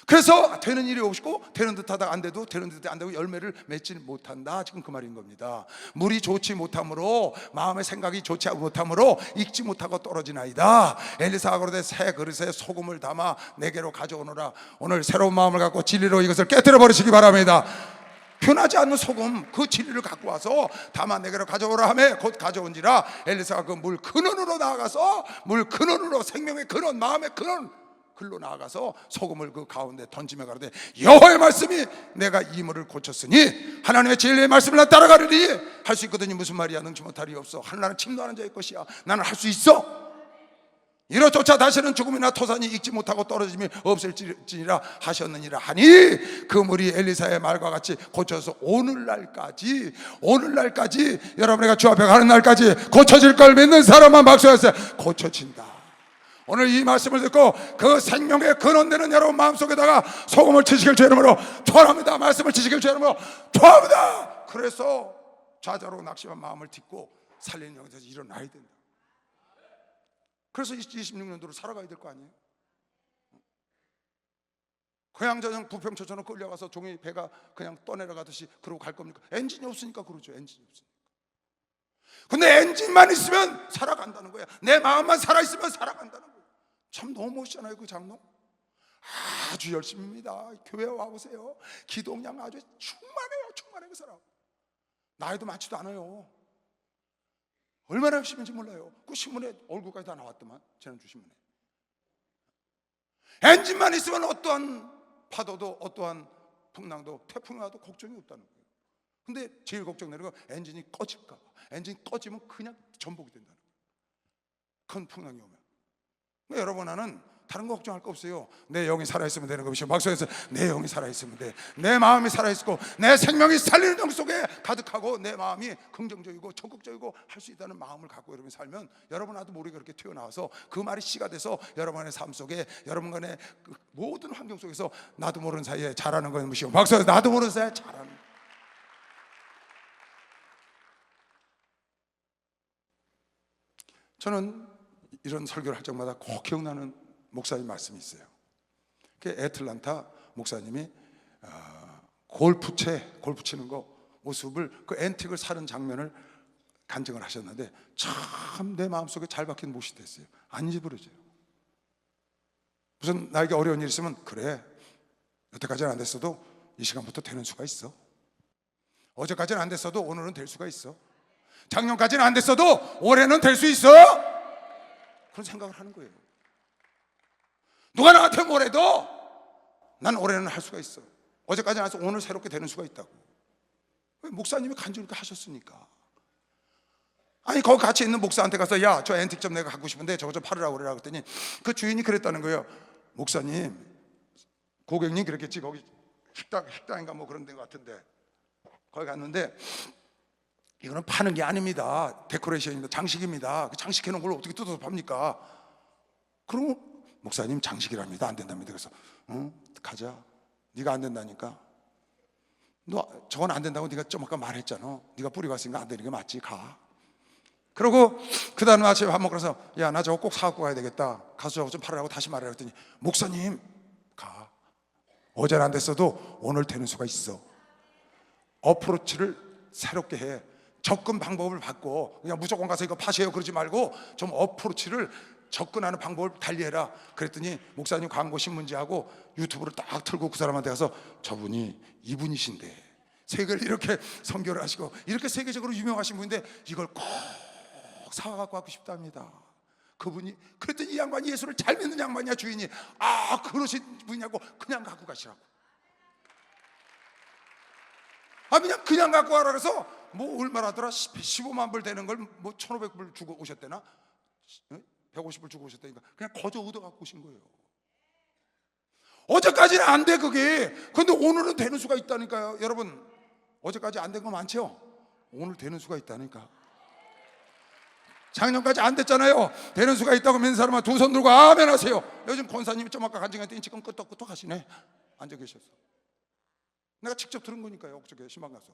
그래서 되는 일이 없고 되는 듯 하다가 안 돼도 되는 듯 안 되고 열매를 맺지 못한다. 지금 그 말인 겁니다. 물이 좋지 못함으로, 마음의 생각이 좋지 못함으로 익지 못하고 떨어지나이다. 엘리사가 그러되 새 그릇에 소금을 담아 내게로 가져오너라. 오늘 새로운 마음을 갖고 진리로 이것을 깨뜨려 버리시기 바랍니다. 변하지 않는 소금, 그 진리를 갖고 와서 담아 내게로 가져오라 하며 곧 가져온지라. 엘리사가 그 물 근원으로 나아가서, 물 근원으로, 생명의 근원, 마음의 근원 글로 나아가서 소금을 그 가운데 던지며 가로되 여호와의 말씀이 내가 이 물을 고쳤으니 하나님의 진리의 말씀을 나 따라가리니. 할 수 있거든요. 무슨 말이야? 능치 못할이 없어. 하나님은 침노하는 자의 것이야. 나는 할 수 있어. 이로조차 다시는 죽음이나 토산이 익지 못하고 떨어짐이 없을지니라 하셨느니라 하니, 그 물이 엘리사의 말과 같이 고쳐서 오늘날까지 여러분에게 주 앞에 가는 날까지 고쳐질 걸 믿는 사람만 박수하세요. 고쳐진다. 오늘 이 말씀을 듣고 그 생명의 근원되는 여러분 마음속에다가 소금을 치시길 주 이름으로 축원합니다. 말씀을 치시길 주 이름으로 축원합니다. 그래서 좌절하고 낙심한 마음을 딛고 살리는 영에서 일어나야 된다. 그래서 26년도로 살아가야 될 거 아니에요? 고향전형 부평초처럼 끌려가서 종이 배가 그냥 떠내려가듯이 그러고 갈 겁니까? 엔진이 없으니까 그러죠. 엔진이 없으니까. 근데 엔진만 있으면 살아간다는 거야. 내 마음만 살아있으면 살아간다는 거야. 참 너무 멋있잖아요, 그 장로. 아주 열심입니다. 교회 와보세요. 기동량 아주 충만해요. 충만해 그 사람. 나이도 많지도 않아요. 얼마나 열심인지 몰라요. 그 신문에 얼굴까지 다 나왔더만, 지난주 신문에. 엔진만 있으면 어떠한 파도도 어떠한 풍랑도 태풍이 와도 걱정이 없다는 거예요. 근데 제일 걱정되는 건 엔진이 꺼질까 봐. 엔진이 꺼지면 그냥 전복이 된다는 거예요. 큰 풍랑이 오면. 여러분, 나는 다른 거 걱정할 거 없어요. 내 영이 살아있으면 되는 것이요. 막상에서 내 영이 살아있으면 돼. 내 마음이 살아있고 내 생명이 살리는 영 속에 가득하고 내 마음이 긍정적이고 적극적이고 할 수 있다는 마음을 갖고 여러분이 살면 여러분 나도 모르게 그렇게 튀어나와서 그 말이 씨가 돼서 여러분의 삶 속에 여러분간의 그 모든 환경 속에서 나도 모르는 사이에 자라는 것이요. 막상에서 나도 모르는 사이에 자라는 거예요. 저는 이런 설교를 할 적마다 꼭 기억나는 목사님 말씀이 있어요. 그 애틀란타 목사님이 골프 치는 거 모습을 그 앤틱을 사는 장면을 간증을 하셨는데 참 내 마음속에 잘 박힌 못이 됐어요. 안 잊어버려져요. 무슨 나에게 어려운 일 있으면 그래, 여태까지는 안 됐어도 이 시간부터 되는 수가 있어. 어제까지는 안 됐어도 오늘은 될 수가 있어. 작년까지는 안 됐어도 올해는 될 수 있어. 그런 생각을 하는 거예요. 누가 나한테 뭐래도 난 올해는 할 수가 있어. 어제까지는 안 해서 오늘 새롭게 되는 수가 있다고. 왜? 목사님이 간증을 이렇게 하셨으니까. 아니, 거기 같이 있는 목사한테 가서 야, 저 앤틱 좀 내가 갖고 싶은데 저거 좀 팔으라고 그래라 그랬더니 그 주인이 그랬다는 거예요. 목사님, 고객님 그랬겠지. 거기 식당인가 뭐 그런 데 같은데 거기 갔는데 이거는 파는 게 아닙니다. 데코레이션입니다. 장식입니다. 장식해 놓은 걸 어떻게 뜯어서 팝니까? 그럼 목사님 장식이랍니다. 안 된답니다. 그래서 가자. 네가 안 된다니까. 너 저건 안 된다고 네가 좀 아까 말했잖아. 네가 뿌리고 왔으니까 안 되는 게 맞지. 가. 그러고 그 다음 아침에 밥 먹으면서 야, 나 저거 꼭 사갖고 가야 되겠다. 가서 저거 좀 팔으라고 다시 말하라 했더니 목사님 가. 어제는 안 됐어도 오늘 되는 수가 있어. 어프로치를 새롭게 해. 접근 방법을 바꿔. 그냥 무조건 가서 이거 파세요 그러지 말고 좀 어프로치를 접근하는 방법을 달리해라. 그랬더니 목사님 광고 신문지하고 유튜브를 딱 틀고 그 사람한테 가서 저분이 이분이신데 세계를 이렇게 선교를 하시고 이렇게 세계적으로 유명하신 분인데 이걸 꼭 사와갖고 갖고 싶답니다. 그분이 그랬더니 이 양반이 예수를 잘 믿는 양반이야. 주인이 그러신 분이냐고 그냥 갖고 가시라고. 그냥 갖고 가라 그래서 뭐 얼마라더라 15만 불 되는 걸 뭐 1,500불 주고 오셨대나 150불 주고 오셨다니까 그냥 거저 얻어 갖고 오신 거예요. 어제까지는 안 돼 그게. 근데 오늘은 되는 수가 있다니까요. 여러분, 어제까지 안 된 거 많죠? 오늘 되는 수가 있다니까. 작년까지 안 됐잖아요. 되는 수가 있다고 믿는 사람은 두 손 들고 아멘 하세요. 요즘 권사님이 좀 아까 간증했더니 지금 끄떡끄떡 하시네. 앉아 계셔서 내가 직접 들은 거니까요. 옥저께 신방 가서.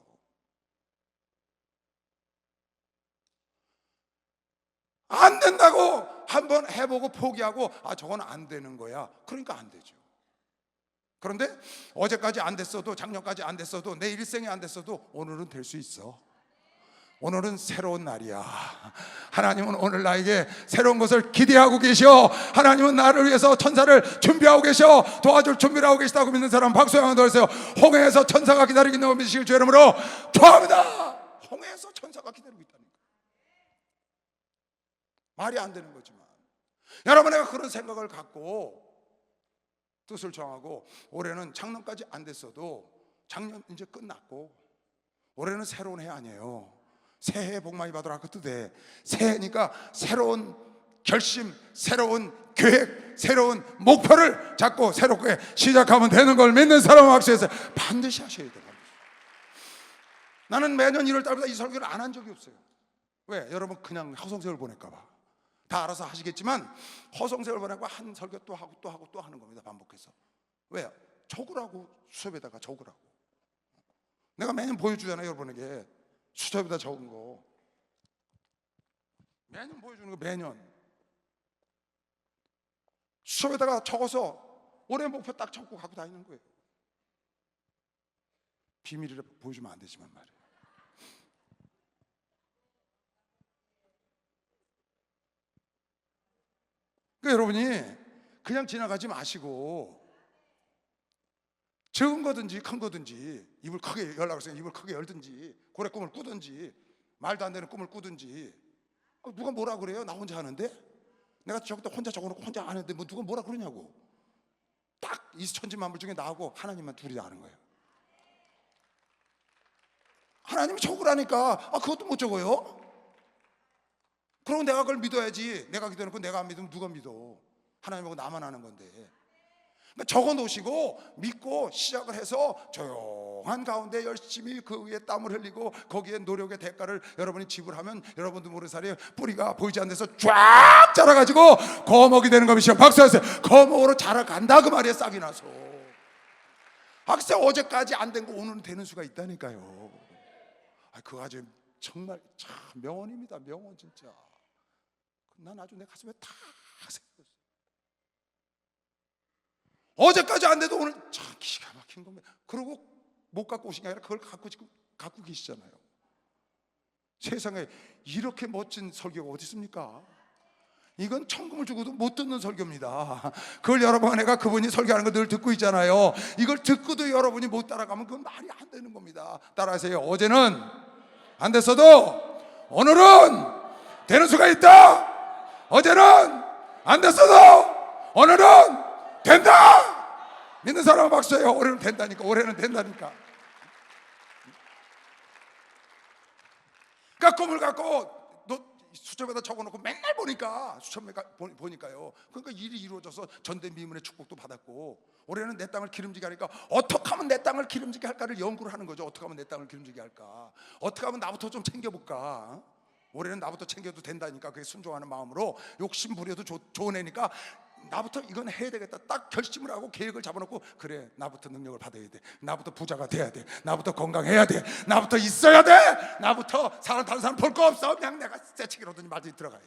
안 된다고 한번 해보고 포기하고 저건 안 되는 거야. 그러니까 안 되죠. 그런데 어제까지 안 됐어도 작년까지 안 됐어도 내 일생에 안 됐어도 오늘은 될 수 있어. 오늘은 새로운 날이야. 하나님은 오늘 나에게 새로운 것을 기대하고 계셔. 하나님은 나를 위해서 천사를 준비하고 계셔. 도와줄 준비를 하고 계시다고 믿는 사람 박수 한번 더 해주세요. 홍해에서 천사가 기다리고 있는 거 믿으시길 주 이름으로 축원합니다. 홍해에서 천사가 기다리고 있다니까. 말이 안 되는 거지만 여러분, 내가 그런 생각을 갖고 뜻을 정하고 올해는 작년까지 안 됐어도 작년 이제 끝났고 올해는 새로운 해 아니에요. 새해 복 많이 받으라 그 뜻에 새해니까 새로운 결심, 새로운 계획, 새로운 목표를 잡고 새롭게 시작하면 되는 걸 믿는 사람은 박수해서 반드시 하셔야 돼요. 나는 매년 1월 달보다 이 설교를 안 한 적이 없어요. 왜? 여러분 그냥 허송세월 보낼까 봐. 다 알아서 하시겠지만 허송세월 보내고 한 설교 또 하고 또 하고 또 하는 겁니다. 반복해서. 왜요? 적으라고. 수첩에다가 적으라고. 내가 매년 보여주잖아요. 여러분에게 수첩에다 적은 거 매년 보여주는 거. 매년 수첩에다가 적어서 올해 목표 딱 적고 갖고 다니는 거예요. 비밀이라 보여주면 안 되지만 말이에요. 그러니까 여러분이 그냥 지나가지 마시고 적은 거든지 큰 거든지 입을 크게 열라고 해서 입을 크게 열든지 고래 꿈을 꾸든지 말도 안 되는 꿈을 꾸든지. 누가 뭐라 그래요? 나 혼자 하는데? 내가 저기다 혼자 적어놓고 혼자 하는데 뭐 누가 뭐라 그러냐고. 딱 이 천지만물 중에 나하고 하나님만 둘이 아는 거예요. 하나님이 적으라니까 그것도 못 적어요? 그럼 내가 그걸 믿어야지. 내가 기도해놓고 내가 안 믿으면 누가 믿어? 하나님하고 나만 아는 건데. 그러니까 적어 놓으시고 믿고 시작을 해서 조용한 가운데 열심히 그 위에 땀을 흘리고 거기에 노력의 대가를 여러분이 지불하면 여러분도 모르는 사이에 뿌리가 보이지 않는 데서 쫙 자라가지고 거목이 되는 겁니다. 박수하세요. 거목으로 자라간다 그 말이에요. 싹이 나서. 글쎄 어제까지 안 된 거 오늘은 되는 수가 있다니까요. 그거 아주 정말 참 명언입니다. 명언 진짜. 난 아주 내 가슴에 다 새겼어요. 어제까지 안 돼도 오늘 참 기가 막힌 겁니다. 그리고 못 갖고 오신 게 아니라 그걸 지금 갖고 계시잖아요. 세상에 이렇게 멋진 설교가 어디 있습니까? 이건 천금을 주고도 못 듣는 설교입니다. 그걸 여러분 내가 그분이 설교하는 거 늘 듣고 있잖아요. 이걸 듣고도 여러분이 못 따라가면 그건 말이 안 되는 겁니다. 따라하세요. 어제는 안 됐어도 오늘은 되는 수가 있다. 어제는 안 됐어도 오늘은 된다. 믿는 사람은 박수해요. 올해는 된다니까. 올해는 된다니까. 그러니까 꿈을 갖고 수첩에다 적어놓고 맨날 보니까 보니까요. 그러니까 일이 이루어져서 전대미문의 축복도 받았고 올해는 내 땅을 기름지게 하니까 어떻게 하면 내 땅을 기름지게 할까를 연구를 하는 거죠. 어떻게 하면 내 땅을 기름지게 할까? 어떻게 하면 나부터 좀 챙겨볼까? 올해는 나부터 챙겨도 된다니까. 그게 순종하는 마음으로 욕심 부려도 좋은 애니까 나부터 이건 해야 되겠다. 딱 결심을 하고 계획을 잡아놓고 그래 나부터 능력을 받아야 돼. 나부터 부자가 돼야 돼. 나부터 건강해야 돼. 나부터 있어야 돼. 나부터 다른 사람 볼 거 없어. 그냥 내가 새치기로든지 말든지 들어가야 돼.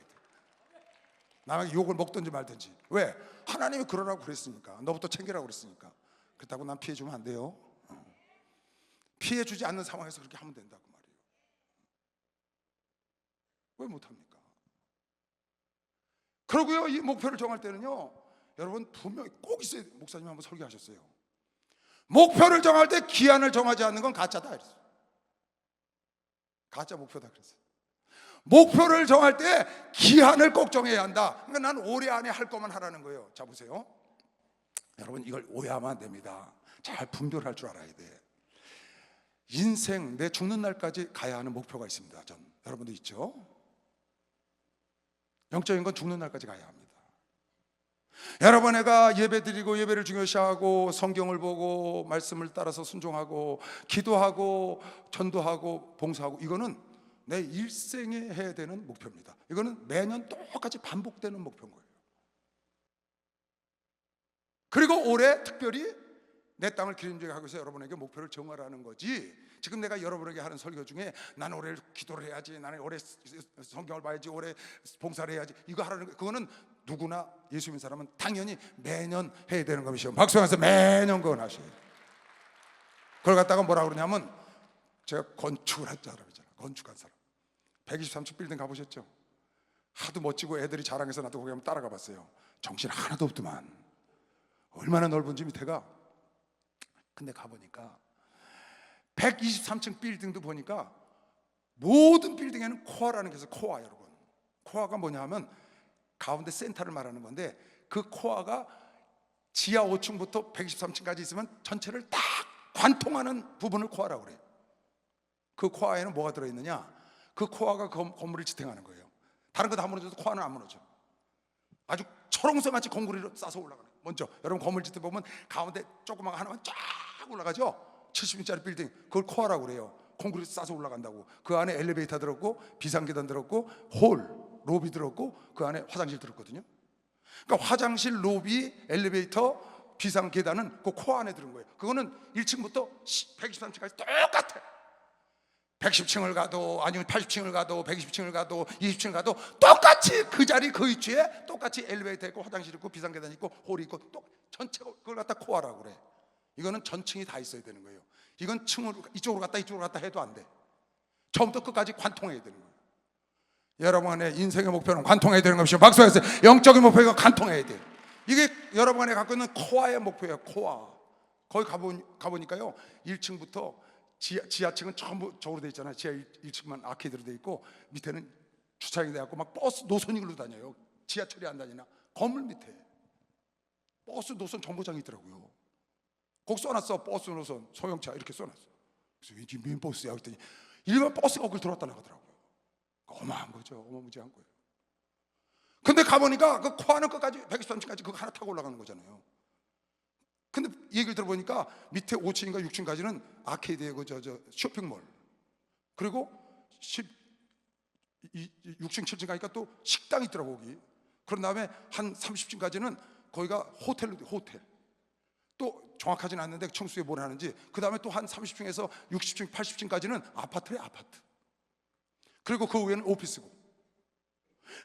남에게 욕을 먹든지 말든지. 왜? 하나님이 그러라고 그랬으니까. 너부터 챙기라고 그랬으니까. 그렇다고 난 피해주면 안 돼요. 피해주지 않는 상황에서 그렇게 하면 된다고 말이에요. 왜 못합니까? 그러고요, 이 목표를 정할 때는요, 여러분 분명히 꼭 있어야 돼요. 목사님 한번 설교하셨어요. 목표를 정할 때 기한을 정하지 않는 건 가짜다 그랬어요. 가짜 목표다 그랬어요. 목표를 정할 때 기한을 꼭 정해야 한다. 그러니까 난 올해 안에 할 것만 하라는 거예요. 자 보세요. 여러분 이걸 오해하면 안 됩니다. 잘 분별할 줄 알아야 돼. 인생 내 죽는 날까지 가야 하는 목표가 있습니다. 여러분도 있죠? 영적인 건 죽는 날까지 가야 합니다. 여러분 내가 예배 드리고 예배를 중요시하고 성경을 보고 말씀을 따라서 순종하고 기도하고 전도하고 봉사하고 이거는 내 일생에 해야 되는 목표입니다. 이거는 매년 똑같이 반복되는 목표인 거예요. 그리고 올해 특별히 내 땅을 기름지게 하고 해서 여러분에게 목표를 정하라는 거지. 지금 내가 여러분에게 하는 설교 중에 나는 올해 기도를 해야지, 나는 올해 성경을 봐야지, 올해 봉사를 해야지 이거 하라는 거, 그거는 누구나 예수 믿는 사람은 당연히 매년 해야 되는 것이죠. 박수하면서 매년 그건 하셔야 돼요. 그걸 갖다가 뭐라 그러냐면 제가 건축을 할 사람이잖아요. 건축한 사람 123층 빌딩 가보셨죠? 하도 멋지고 애들이 자랑해서 나도 거기 한번 따라가 봤어요. 정신 하나도 없더만. 얼마나 넓은지 밑에가. 근데 가보니까 123층 빌딩도 보니까 모든 빌딩에는 코어라는 게 있어요. 코어. 여러분 코어가 뭐냐 하면 가운데 센터를 말하는 건데 그 코어가 지하 5층부터 123층까지 있으면 전체를 딱 관통하는 부분을 코어라고 그래요. 그 코어에는 뭐가 들어있느냐, 그 코어가 건물을 지탱하는 거예요. 다른 거 다 무너져도 코어는 안 무너져. 아주 철옹성같이 공구리로 싸서 올라가는 거예요. 먼저 여러분 건물 짓때 보면 가운데 조그마한 하나만 쫙 올라가죠. 70층짜리 빌딩 그걸 코어라고 그래요. 콘크리트 싸서 올라간다고. 그 안에 엘리베이터 들었고 비상계단 들었고 홀 로비 들었고 그 안에 화장실 들었거든요. 그러니까 화장실, 로비, 엘리베이터, 비상 계단은 그 코어 안에 들은 거예요. 그거는 1층부터 123층까지 똑같아. 110층을 가도 아니면 80층을 가도 120층을 가도 20층을 가도 똑같이 그 자리 그 위치에 똑같이 엘리베이터 있고 화장실 있고 비상 계단 있고 홀이 있고 또 전체가 그걸 갖다 코어라고 그래. 이거는 전층이 다 있어야 되는 거예요. 이건 층으로 이쪽으로 갔다 이쪽으로 갔다 해도 안 돼. 처음부터 끝까지 관통해야 되는 거예요. 여러분의 인생의 목표는 관통해야 되는 것이요. 박수하세요. 영적인 목표가 관통해야 돼요. 이게 여러분이 갖고 있는 코어의 목표예요. 코어. 거기 가보니까요 1층부터 지하층은 전부 저으로 돼 있잖아요. 지하 1층만 아케이드로 돼 있고 밑에는 주차장이 돼갖고 막 버스 노선이 글로 다녀요. 지하철이 안 다니나. 건물 밑에 버스 노선 정보장이 있더라고요. 거기 써놨어. 버스 노선 소형차 이렇게 써놨어. 그래서 왠지 민 버스야 그랬더니 일반 버스가 거길 들어왔다 나가더라고요. 어마한 거죠. 어마무지한 거예요. 근데 가보니까 그 코아는 끝까지 123층까지 그거 하나 타고 올라가는 거잖아요. 근데 얘기를 들어보니까 밑에 5층인가 6층까지는 아케이드의 저 쇼핑몰, 그리고 6층 7층 가니까 또 식당이 있더라고 거기. 그런 다음에 한 30층까지는 거기가 호텔로 돼. 호텔. 또 정확하지는 않는데 청수에 뭘 하는지. 그 다음에 또 한 30층에서 60층 80층까지는 아파트래. 아파트. 그리고 그 위에는 오피스고.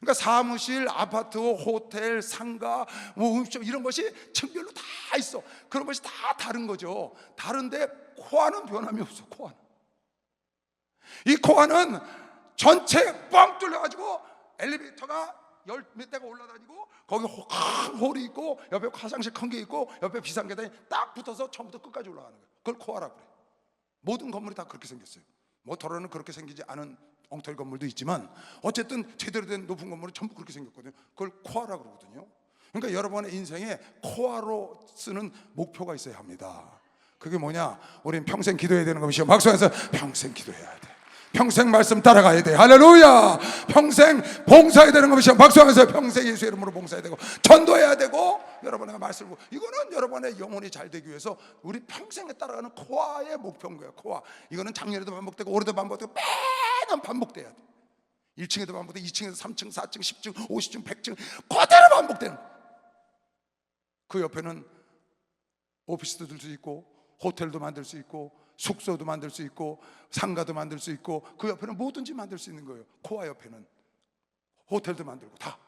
그러니까 사무실, 아파트, 호텔, 상가, 뭐 음식점 이런 것이 층별로 다 있어. 그런 것이 다 다른 거죠. 다른데 코아는 변함이 없어. 코아는 이 코아는 전체 뻥 뚫려가지고 엘리베이터가 열 몇 대가 올라다니고 거기 큰 홀이 있고 옆에 화장실 큰 게 있고 옆에 비상계단이 딱 붙어서 처음부터 끝까지 올라가는 거예요. 그걸 코아라고 그래. 모든 건물이 다 그렇게 생겼어요. 뭐 더러는 그렇게 생기지 않은 엉터리 건물도 있지만 어쨌든 제대로 된 높은 건물은 전부 그렇게 생겼거든요. 그걸 코아라고 그러거든요. 그러니까 여러분의 인생에 코아로 쓰는 목표가 있어야 합니다. 그게 뭐냐? 우리는 평생 기도해야 되는 것이요. 박수해서 평생 기도해야 돼. 평생 말씀 따라가야 돼. 할렐루야. 평생 봉사해야 되는 것이요. 박수하면서 평생 예수의 이름으로 봉사해야 되고 전도해야 되고 여러분의 말씀을 이거는 여러분의 영혼이 잘 되기 위해서 우리 평생에 따라가는 코아의 목표인 거예요. 코아. 이거는 작년에도 반복되고 올해도 반복되고 매년 반복돼야 돼. 1층에도 반복돼 2층에서 3층 4층 10층 50층 100층 그대로 반복되는 거예요. 그 옆에는 오피스도 들 수 있고 호텔도 만들 수 있고 숙소도 만들 수 있고 상가도 만들 수 있고 그 옆에는 뭐든지 만들 수 있는 거예요. 코아 옆에는 호텔도 만들고 다.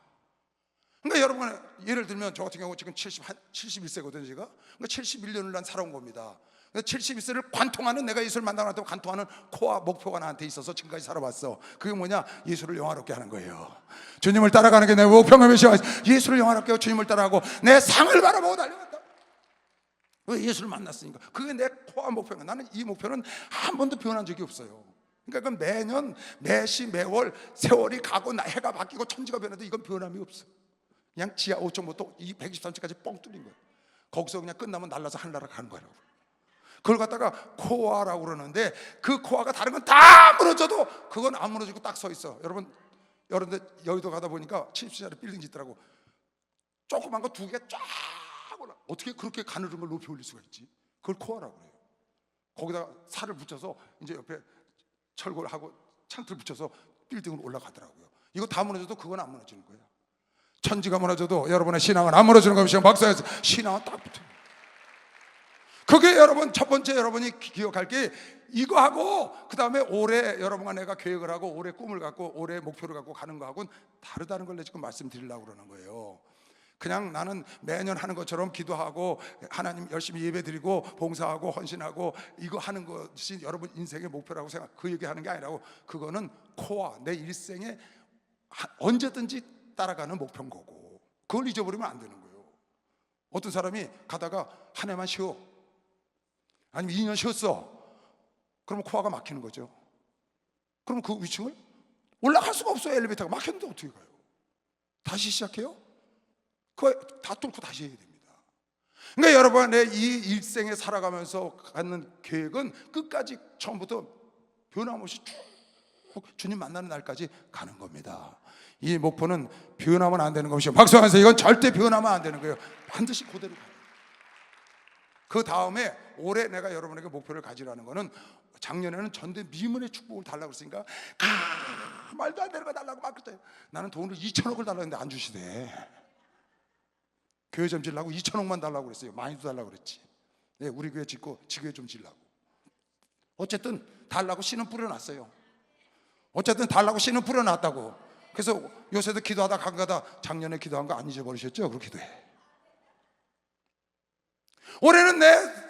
그러니까 여러분 예를 들면 저 같은 경우 지금 71세거든요 제가. 그러니까 71년을 난 살아온 겁니다. 71세를 관통하는 내가 예수를 만나고 관통하는 코아 목표가 나한테 있어서 지금까지 살아왔어. 그게 뭐냐? 예수를 영화롭게 하는 거예요. 주님을 따라가는 게 내 목표가 몇이야? 예수를 영화롭게 하고 주님을 따라가고 내 상을 바라보고 달려간다. 왜? 예수를 만났으니까. 그게 내 코아 목표가. 나는 이 목표는 한 번도 변한 적이 없어요. 그러니까 매년 매시 매월 세월이 가고 해가 바뀌고 천지가 변해도 이건 변함이 없어. 그냥 지하 5층부터 이 123층까지 뻥 뚫린 거예요. 거기서 그냥 끝나면 날라서 하늘나라 가는 거라고. 그걸 갖다가 코아라고 그러는데 그 코아가 다른 건 다 무너져도 그건 안 무너지고 딱 서 있어. 여러분들 여의도 가다 보니까 70층짜리 빌딩 짓더라고. 조그만 거 2개 쫙 올라. 어떻게 그렇게 가늘은 걸 높이 올릴 수가 있지? 그걸 코아라고 그래요. 거기다가 살을 붙여서 이제 옆에 철골 하고 창틀 붙여서 빌딩으로 올라가더라고요. 이거 다 무너져도 그건 안 무너지는 거예요. 천지가 무너져도 여러분의 신앙은 안 무너지는 것이요. 박사에서 신앙은 딱 붙어요. 그게 여러분 첫 번째 여러분이 기억할 게 이거하고 그 다음에 올해 여러분과 내가 계획을 하고 올해 꿈을 갖고 올해 목표를 갖고 가는 거하고는 다르다는 걸 지금 말씀드리려고 그러는 거예요. 그냥 나는 매년 하는 것처럼 기도하고 하나님 열심히 예배드리고 봉사하고 헌신하고 이거 하는 것이 여러분 인생의 목표라고 생각, 그 얘기하는 게 아니라고. 그거는 코아, 내 일생에 언제든지 따라가는 목표인 거고 그걸 잊어버리면 안 되는 거예요. 어떤 사람이 가다가 한 해만 쉬어 아니면 2년 쉬었어. 그러면 코아가 막히는 거죠. 그럼 그 위층을 올라갈 수가 없어요. 엘리베이터가 막혔는데 어떻게 가요? 다시 시작해요? 그거 다 뚫고 다시 해야 됩니다. 그러니까 여러분 내 이 일생에 살아가면서 갖는 계획은 끝까지 처음부터 변함없이 쭉 주님 만나는 날까지 가는 겁니다. 이 목표는 변하면 안 되는 것이요. 박수하면서 이건 절대 변하면 안 되는 거예요. 반드시 그대로 가요. 그 다음에 올해 내가 여러분에게 목표를 가지라는 거는 작년에는 전대 미문의 축복을 달라고 그랬으니까 말도 안 되는 거 달라고 막 그랬어요. 나는 돈을 2천억을 달라고 했는데 안 주시대. 교회 좀 지으려고 2천억만 달라고 그랬어요. 많이도 달라고 그랬지. 네, 우리 교회 짓고 지교회 좀 지으려고. 어쨌든 달라고 씨는 뿌려놨어요. 어쨌든 달라고 씨는 뿌려놨다고. 그래서 요새도 기도하다 가끔가다 작년에 기도한 거 안 잊어버리셨죠? 그렇게 기도해. 올해는 내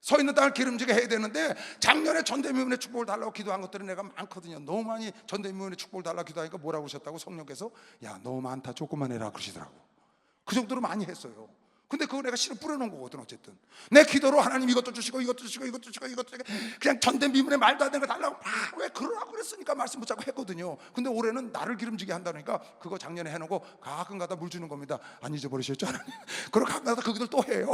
서 있는 땅을 기름지게 해야 되는데 작년에 전대미문의 축복을 달라고 기도한 것들이 내가 많거든요. 너무 많이 전대미문의 축복을 달라고 기도하니까 뭐라고 그러셨다고? 성령께서 야 너무 많다 조금만 해라 그러시더라고. 그 정도로 많이 했어요. 근데 그거 내가 씨를 뿌려놓은 거거든. 어쨌든 내 기도로 하나님 이것도 주시고 이것도 주시고 이것도 주시고 이것도 주시고 그냥 전대미문의 말도 안 되는 거 달라고 막 왜 그러라고 그랬으니까 말씀 붙잡고 했거든요. 근데 올해는 나를 기름지게 한다니까 그거 작년에 해놓고 가끔가다 물 주는 겁니다. 안 잊어버리셨죠 하나님? 그리고 가끔가다 그것들 또 해요.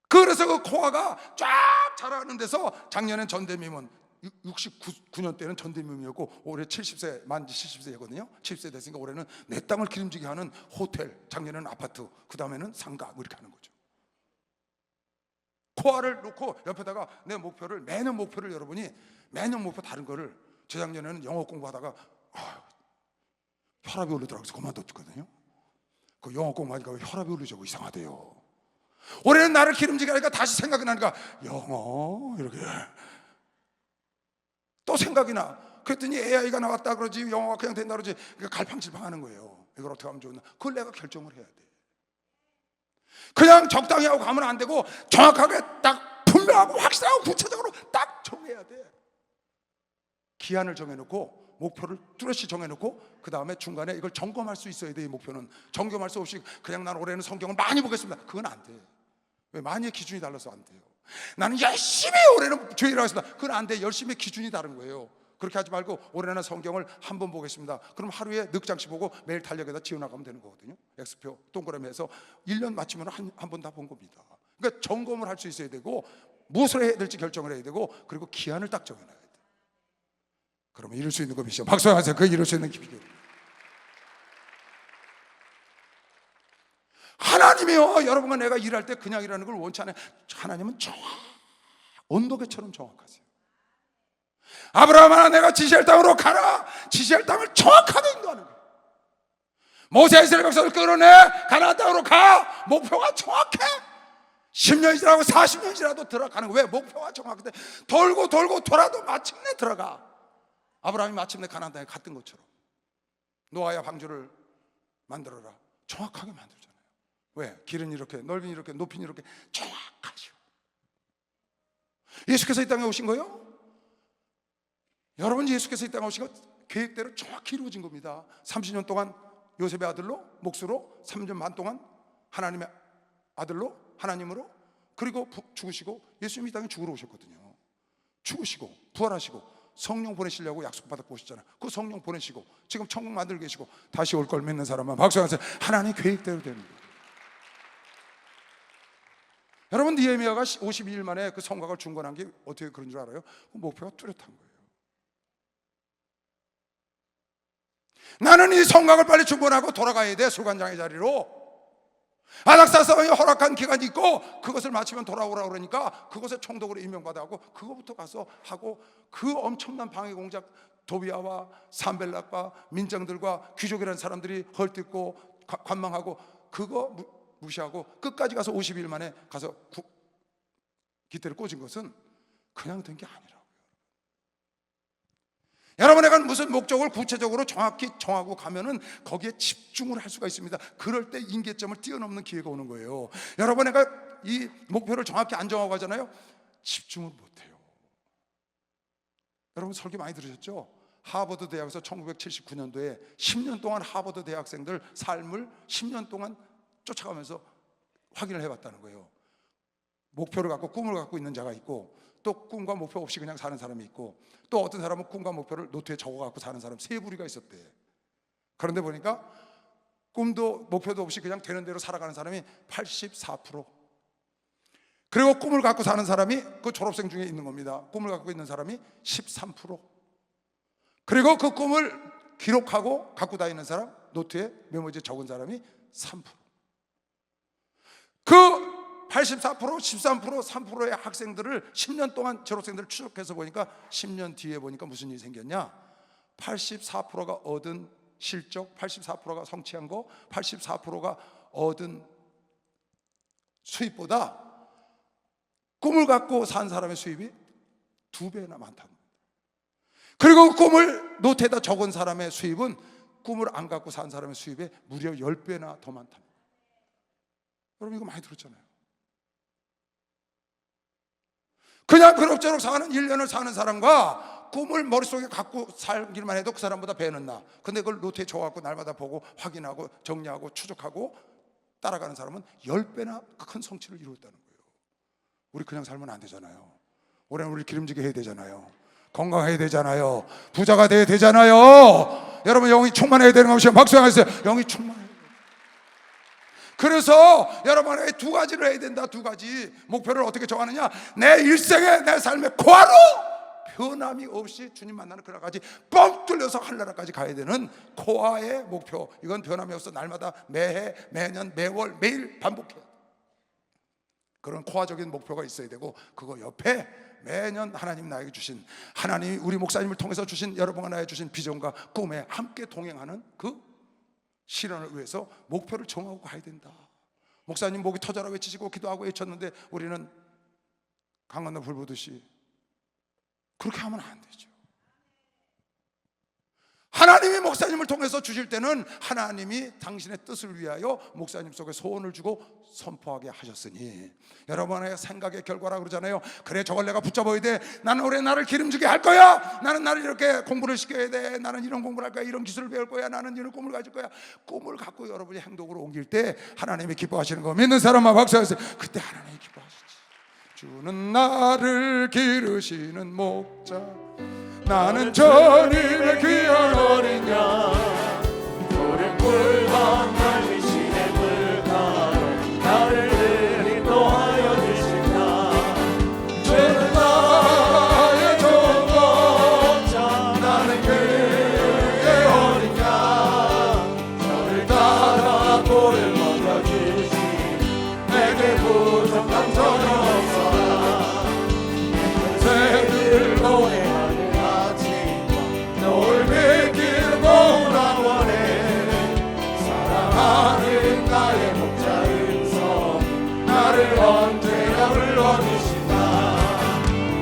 그래서 그 코아가 쫙 자라는 데서 작년엔 전대미문 69년 때는 전대미문이었고 올해 70세 만 70세거든요. 70세 됐으니까 올해는 내 땅을 기름지게 하는 호텔, 작년에는 아파트, 그 다음에는 상가 뭐 이렇게 하는 거죠. 코아를 놓고 옆에다가 내 목표를 매년 목표를 여러분이 매년 목표 다른 거를 재작년에는 영어 공부하다가 혈압이 오르더라고요. 그래서 그만뒀거든요. 그 영어 공부하니까 왜 혈압이 오르죠? 이상하대요. 올해는 나를 기름지게 하니까 다시 생각이 나니까 영어 이렇게 또 생각이 나. 그랬더니 AI가 나왔다 그러지 영어가 그냥 된다 그러지 갈팡질팡하는 거예요. 이걸 어떻게 하면 좋나? 그걸 내가 결정을 해야 돼. 그냥 적당히 하고 가면 안 되고 정확하게 딱 분명하고 확실하고 구체적으로 딱 정해야 돼. 기한을 정해놓고 목표를 뚜렷이 정해놓고 그 다음에 중간에 이걸 점검할 수 있어야 돼. 이 목표는 점검할 수 없이 그냥 난 올해는 성경을 많이 보겠습니다. 그건 안 돼. 왜? 많이의 기준이 달라서 안 돼요. 나는 열심히 올해는 주일을 하겠습니다. 그건 안 돼. 열심히 기준이 다른 거예요. 그렇게 하지 말고 올해는 성경을 한 번 보겠습니다. 그럼 하루에 넉 장씩 보고 매일 달력에다 지어나가면 되는 거거든요. X표 동그라미 해서 1년 마치면 한 번 다 본 겁니다. 그러니까 점검을 할 수 있어야 되고 무엇을 해야 될지 결정을 해야 되고 그리고 기한을 딱 정해놔야 돼. 그러면 이룰 수 있는 거 미션 박수하세요. 그 이룰 수 있는 비결. 하나님이요, 여러분과 내가 일할 때 그냥 일하는 걸 원치 않아요. 하나님은 언덕에처럼 정확하세요. 아브라함아 내가 지시할 땅으로 가라. 지시할 땅을 정확하게 인도하는 거예요. 모세 이스라엘 백성을 끌어내 가나안 땅으로 가. 목표가 정확해. 10년이 지나고 40년이 지나도 들어가는 거예요. 왜? 목표가 정확한데 돌고 돌고 돌아도 마침내 들어가. 아브라함이 마침내 가나안 땅에 갔던 것처럼 노아야 방주를 만들어라. 정확하게 만들잖아요. 왜? 길은 이렇게 넓이는 이렇게 높이는 이렇게 정확하죠. 예수께서 이 땅에 오신 거요? 여러분 예수께서 이 땅에 오신 거 계획대로 정확히 이루어진 겁니다. 30년 동안 요셉의 아들로 목수로 3년 반 동안 하나님의 아들로 하나님으로 그리고 죽으시고 예수님이 이 땅에 죽으러 오셨거든요. 죽으시고 부활하시고 성령 보내시려고 약속받았고 오셨잖아요. 그 성령 보내시고 지금 천국 만들고 계시고 다시 올 걸 믿는 사람은 박수하세요. 하나님의 계획대로 되는 거예요. 여러분 느헤미야가 52일 만에 그 성곽을 중건한 게 어떻게 그런 줄 알아요? 그 목표가 뚜렷한 거예요. 나는 이 성곽을 빨리 중건하고 돌아가야 돼. 수관장의 자리로. 아닥사스왕이 허락한 기간이 있고 그것을 마치면 돌아오라 그러니까 그것에 총독으로 임명받아고 그거부터 가서 하고 그 엄청난 방해 공작 도비아와 산벨락과 민장들과 귀족이라는 사람들이 헐뜯고 관망하고 그거 무시하고 끝까지 가서 50일 만에 가서 깃대를 꽂은 것은 그냥 된 게 아니라고요. 여러분 내가 무슨 목적을 구체적으로 정확히 정하고 가면은 거기에 집중을 할 수가 있습니다. 그럴 때 임계점을 뛰어넘는 기회가 오는 거예요. 여러분 내가 이 목표를 정확히 안 정하고 가잖아요. 집중을 못해요. 여러분 설교 많이 들으셨죠? 하버드 대학에서 1979년도에 10년 동안 하버드 대학생들 삶을 10년 동안 쫓아가면서 확인을 해봤다는 거예요. 목표를 갖고 꿈을 갖고 있는 자가 있고 또 꿈과 목표 없이 그냥 사는 사람이 있고 또 어떤 사람은 꿈과 목표를 노트에 적어갖고 사는 사람 세 부류가 있었대. 그런데 보니까 꿈도 목표도 없이 그냥 되는 대로 살아가는 사람이 84%. 그리고 꿈을 갖고 사는 사람이 그 졸업생 중에 있는 겁니다. 꿈을 갖고 있는 사람이 13%. 그리고 그 꿈을 기록하고 갖고 다니는 사람, 노트에 메모지에 적은 사람이 3%. 그 84%, 13%, 3%의 학생들을 10년 동안 졸업생들을 추적해서 보니까 10년 뒤에 보니까 무슨 일이 생겼냐? 84%가 얻은 실적, 84%가 성취한 거, 84%가 얻은 수입보다 꿈을 갖고 산 사람의 수입이 2배나 많다는 거예요. 그리고 꿈을 노트에다 적은 사람의 수입은 꿈을 안 갖고 산 사람의 수입에 무려 10배나 더 많다. 여러분 이거 많이 들었잖아요. 그냥 그럭저럭 사는 1년을 사는 사람과 꿈을 머릿속에 갖고 살기만 해도 그 사람보다 배는 나. 근데 그걸 노트에 적어갖고 날마다 보고 확인하고 정리하고 추적하고 따라가는 사람은 10배나 큰 성취를 이루었다는 거예요. 우리 그냥 살면 안 되잖아요. 올해는 우리 기름지게 해야 되잖아요. 건강해야 되잖아요. 부자가 돼야 되잖아요. 여러분 영이 충만해야 되는 것이요. 박수 하세요. 영이 충만해야 돼요. 그래서 여러분의 두 가지를 해야 된다. 두 가지 목표를 어떻게 정하느냐? 내 일생에 내 삶의 코아로 변함이 없이 주님 만나는 그날까지 뻥 뚫려서 하늘나라까지 가야 되는 코아의 목표. 이건 변함이 없어 날마다 매해 매년 매월 매일 반복해야 돼. 그런 코아적인 목표가 있어야 되고 그거 옆에 매년 하나님 나에게 주신, 하나님이 우리 목사님을 통해서 주신, 여러분과 나에게 주신 비전과 꿈에 함께 동행하는 그 실현을 위해서 목표를 정하고 가야 된다. 목사님 목이 터져라 외치시고 기도하고 외쳤는데 우리는 강 건너 불 보듯이 그렇게 하면 안 되죠. 하나님이 목사님을 통해서 주실 때는 하나님이 당신의 뜻을 위하여 목사님 속에 소원을 주고 선포하게 하셨으니, 여러분의 생각의 결과라 그러잖아요. 그래 저걸 내가 붙잡아야 돼. 나는 올해 나를 기름지게 할 거야. 나는 나를 이렇게 공부를 시켜야 돼. 나는 이런 공부를 할 거야. 이런 기술을 배울 거야. 나는 이런 꿈을 가질 거야. 꿈을 갖고 여러분이 행동으로 옮길 때 하나님이 기뻐하시는 거 믿는 사람만 박수하세요. 그때 하나님이 기뻐하시지. 주는 나를 기르시는 목자, 나는 주님의 귀한 어린 양. 푸른 물 건널 미신의 물가로 나를 늘 인도하여 주신다. 주는 나의 좋은 목자, 나는 그의 어린 양. 저를 따라 꼴을 먹여주시, 내게 부족함 전혀 없어라. 새들 노래 널 뵙기를 너무나 원해. 사랑하는 나의 목자 음성 나를 언제나 불러주신다.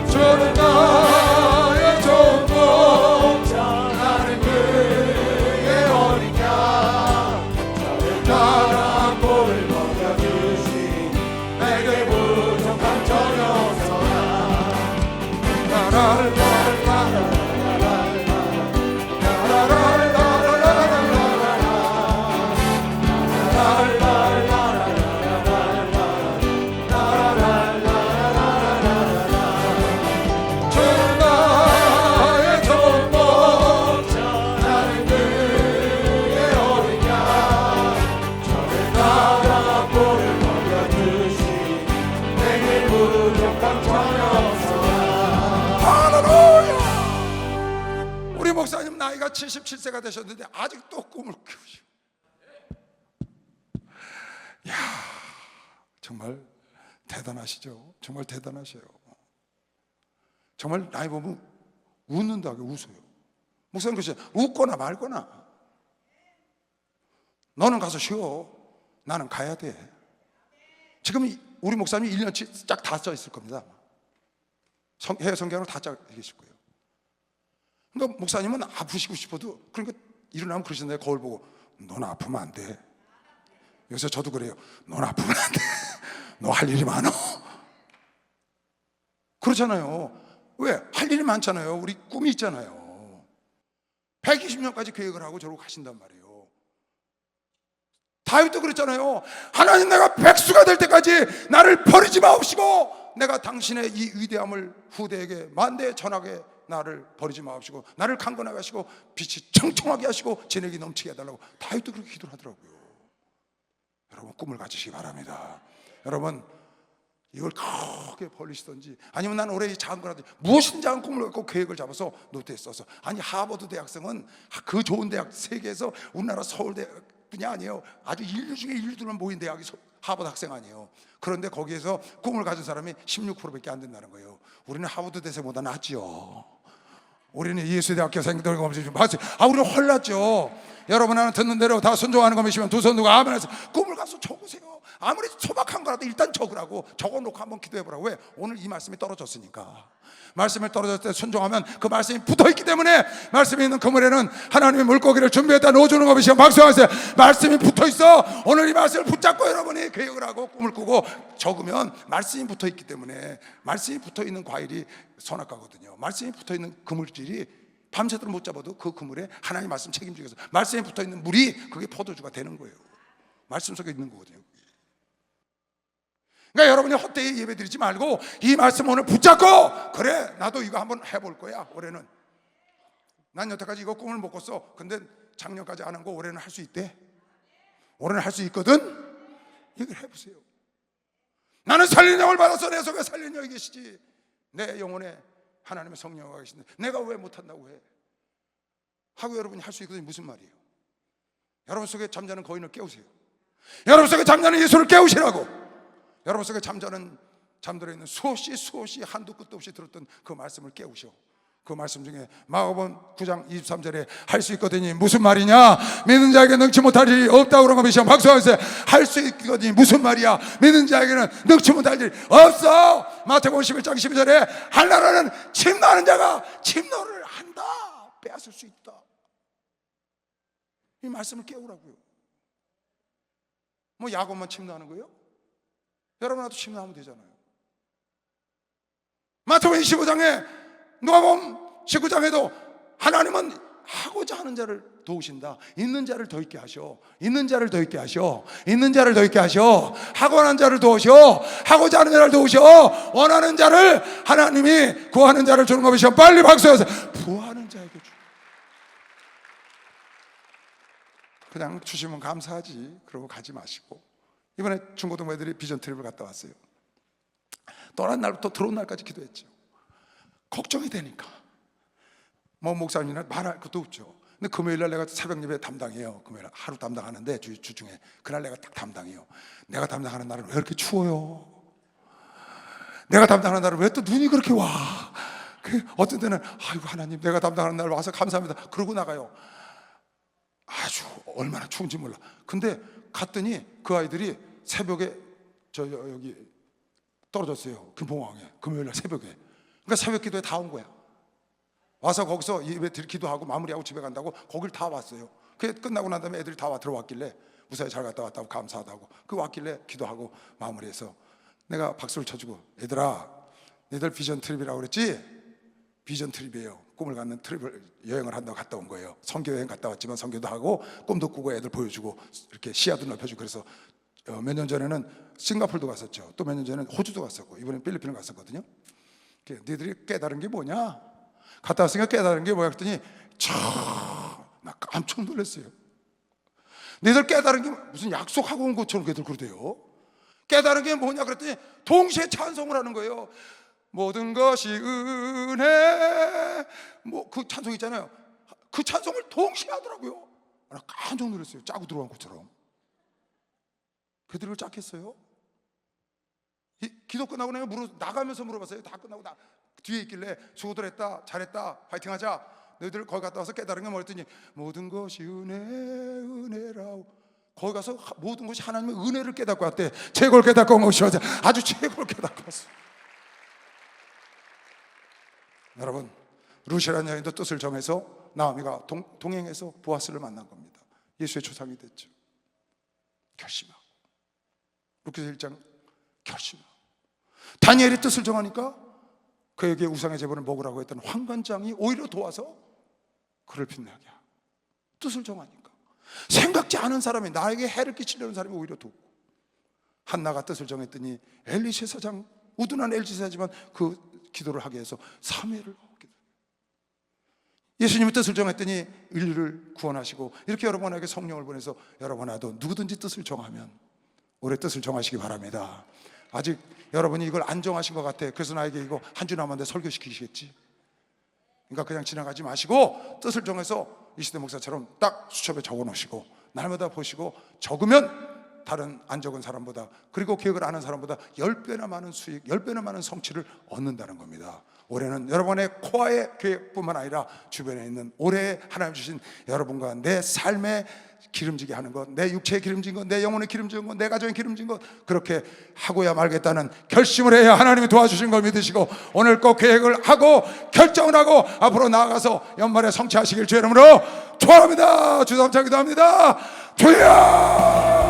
주는 나의 좋은 목자, 나는 그의 어린 양. 저를 따라 꼴을 먹여주시, 내게 부족함 전혀 없어라. 나를 목사님 나이가 77세가 되셨는데 아직도 꿈을 키우시고, 야 정말 대단하시죠. 정말 대단하셔요. 정말 나이 보면 웃는다고 웃어요. 목사님 그러시죠. 웃거나 말거나 너는 가서 쉬어, 나는 가야 돼. 지금 우리 목사님이 1년치 쫙 다 써 있을 겁니다. 해외 성경을 다 짜 계실 거예요. 그러니까 목사님은 아프시고 싶어도 그러니까 일어나면 그러시는데 거울 보고 넌 아프면 안 돼. 요새 저도 그래요. 넌 아프면 안 돼. 너 할 일이 많아. 그렇잖아요. 왜? 할 일이 많잖아요. 우리 꿈이 있잖아요. 120년까지 계획을 하고 저러고 가신단 말이에요. 다윗도 그랬잖아요. 하나님 내가 백수가 될 때까지 나를 버리지 마옵시고 내가 당신의 이 위대함을 후대에게 만대에 전하게 나를 버리지 마옵시고 나를 강건하게 하시고 빛이 청청하게 하시고 진액이 넘치게 해달라고 다윗도 그렇게 기도를 하더라고요. 여러분 꿈을 가지시기 바랍니다. 여러분 이걸 크게 벌리시든지 아니면 나는 올해 작은 거라든지 무엇인지 작은 꿈을 갖고 계획을 잡아서 노트에 써서, 아니 하버드 대학생은 그 좋은 대학 세계에서 우리나라 서울대뿐이 아니에요. 아주 인류 중에 인류들만 모인 대학이 하버드 학생 아니에요. 그런데 거기에서 꿈을 가진 사람이 16%밖에 안 된다는 거예요. 우리는 하버드 대생보다 낫죠. 우리는 예수대학교생들 검증 봤어요. 우리는 헐났죠. 여러분 하나 듣는 대로 다 순종하는 거 믿으시면 두 손 들고 아멘 해서 꿈을 가서 적으세요. 아무리 소박한 거라도 일단 적으라고. 적어놓고 한번 기도해보라고. 왜? 오늘 이 말씀이 떨어졌으니까. 말씀을 떨어졌을 때 순종하면 그 말씀이 붙어있기 때문에 말씀이 있는 그물에는 하나님의 물고기를 준비했다 넣어주는 거 믿으시면 박수하세요. 말씀이 붙어있어. 오늘 이 말씀을 붙잡고 여러분이 계획을 하고 꿈을 꾸고 적으면 말씀이 붙어있기 때문에 말씀이 붙어있는 과일이 선악과거든요. 말씀이 붙어있는 그물질이 밤새도록 못 잡아도 그 그물에 하나님 말씀 책임지겠어. 말씀에 붙어있는 물이 그게 포도주가 되는 거예요. 말씀 속에 있는 거거든요. 그러니까 여러분이 헛되이 예배 드리지 말고 이 말씀 오늘 붙잡고, 그래 나도 이거 한번 해볼 거야. 올해는 난 여태까지 이거 꿈을 못 꿨어. 근데 작년까지 안 한 거 올해는 할 수 있대. 올해는 할 수 있거든. 이걸 해보세요. 나는 살리는 영을 받아서 내 속에 살리는 영이 계시지. 내 영혼에 하나님의 성령이 계신데 내가 왜 못한다고 해? 하고 여러분이 할 수 있거든요. 무슨 말이에요? 여러분 속에 잠자는 거인을 깨우세요. 여러분 속에 잠자는 예수를 깨우시라고. 여러분 속에 잠들어 있는 수없이 한도 끝도 없이 들었던 그 말씀을 깨우셔. 그 말씀 중에 마가복음 9장 23절에 할 수 있거든요. 무슨 말이냐? 믿는 자에게 능치 못할 일이 없다고 그런 거 믿으시면 박수하세요. 할 수 있거든요. 무슨 말이야? 믿는 자에게는 능치 못할 일이 없어. 마태복음 11장 12절에 하나라는 침노하는 자가 침노를 한다. 빼앗을 수 있다. 이 말씀을 깨우라고요. 뭐 야곱만 침노하는 거예요? 여러분 나도 침노하면 되잖아요. 마태복음 25장에 누가복음 19장에도 하나님은 하고자 하는 자를 도우신다. 있는 자를 더 있게 하셔. 있는 자를 더 있게 하셔. 있는 자를 더 있게 하셔. 하고 하는 자를 도우셔. 하고자 하는 자를 도우셔. 원하는 자를 하나님이 구하는 자를 주는 거 보시면 빨리 박수하세요. 구하는 자에게 주. 그냥 주시면 감사하지. 그러고 가지 마시고. 이번에 중고등부 애들이 비전 트립을 갔다 왔어요. 떠난 날부터 들어온 날까지 기도했죠. 걱정이 되니까 뭐 목사님이나 말할 것도 없죠. 근데 금요일날 내가 새벽 예배 담당해요. 금요일 하루 담당하는데 주중에 그날 내가 딱 담당해요. 내가 담당하는 날은 왜 이렇게 추워요? 내가 담당하는 날은 왜 또 눈이 그렇게 와? 어떤 때는 아이고 하나님 내가 담당하는 날 와서 감사합니다. 그러고 나가요. 아주 얼마나 추운지 몰라. 근데 갔더니 그 아이들이 새벽에 여기 떨어졌어요. 금봉항에 금요일날 새벽에. 그러니까 새벽 기도에 다 온 거야. 와서 거기서 예배 기도하고 마무리하고 집에 간다고 거길 다 왔어요. 그게 끝나고 난 다음에 애들이 다 들어왔길래 무사히 잘 갔다 왔다고 감사하다고 그 왔길래 기도하고 마무리해서 내가 박수를 쳐주고 얘들아 너희들 비전 트립이라고 그랬지? 비전 트립이에요. 꿈을 갖는 트립을 여행을 한다고 갔다 온 거예요. 선교 여행 갔다 왔지만 선교도 하고 꿈도 꾸고 애들 보여주고 이렇게 시야도 넓혀주고 그래서 몇 년 전에는 싱가포르도 갔었죠. 또 몇 년 전에는 호주도 갔었고 이번엔 필리핀을 갔었거든요. 너희들이 깨달은 게 뭐냐? 갔다 왔으니까 깨달은 게 뭐야? 그랬더니 나 깜짝 놀랐어요. 너희들 깨달은 게 무슨 약속하고 온 것처럼 걔들 그러대요. 깨달은 게 뭐냐 그랬더니 동시에 찬송을 하는 거예요. 모든 것이 은혜 뭐 그 찬송 있잖아요. 그 찬송을 동시에 하더라고요. 나 깜짝 놀랐어요. 짜고 들어간 것처럼. 그들을 짝했어요. 기도 끝나고 나가면서 물어봤어요. 다 끝나고 뒤에 있길래 수고들 했다 잘했다 파이팅하자. 너희들 거기 갔다 와서 깨달은 게 뭐랬더니 모든 것이 은혜라고 거기 가서 모든 것이 하나님의 은혜를 깨닫고 왔대. 최고를 깨닫고 온 것이 아주 최고를 깨닫고 왔어. 여러분 루시라는 여인도 뜻을 정해서 나오미가 동행해서 보아스를 만난 겁니다. 예수의 조상이 됐죠. 결심하고 루키서 1장 결심하고 다니엘이 뜻을 정하니까 그에게 우상의 제물을 먹으라고 했던 환관장이 오히려 도와서 그를 빛나게 하고 뜻을 정하니까 생각지 않은 사람이 나에게 해를 끼치려는 사람이 오히려 돕고 한나가 뜻을 정했더니 엘리제사장 우둔한 엘리제사지만 그 기도를 하게 해서 3회를 하게 돼요. 예수님이 뜻을 정했더니 인류를 구원하시고 이렇게 여러분에게 성령을 보내서 여러분아도 누구든지 뜻을 정하면 올해 뜻을 정하시기 바랍니다. 아직 여러분이 이걸 안 정하신 것 같아. 그래서 나에게 이거 한 주 남았는데 설교시키시겠지. 그러니까 그냥 지나가지 마시고 뜻을 정해서 이시대 목사처럼 딱 수첩에 적어 놓으시고 날마다 보시고 적으면 다른 안 적은 사람보다, 그리고 계획을 아는 사람보다 10배나 많은 수익, 10배나 많은 성취를 얻는다는 겁니다. 올해는 여러분의 코아의 계획뿐만 아니라 주변에 있는 올해 하나님 주신 여러분과 내 삶에 기름지게 하는 것, 내 육체에 기름진 것, 내 영혼에 기름진 것, 내 가정에 기름진 것, 그렇게 하고야 말겠다는 결심을 해야 하나님이 도와주신 걸 믿으시고 오늘 꼭 계획을 하고 결정을 하고 앞으로 나아가서 연말에 성취하시길 주의 이름으로 축원합니다. 주삼차 기도합니다. 주여!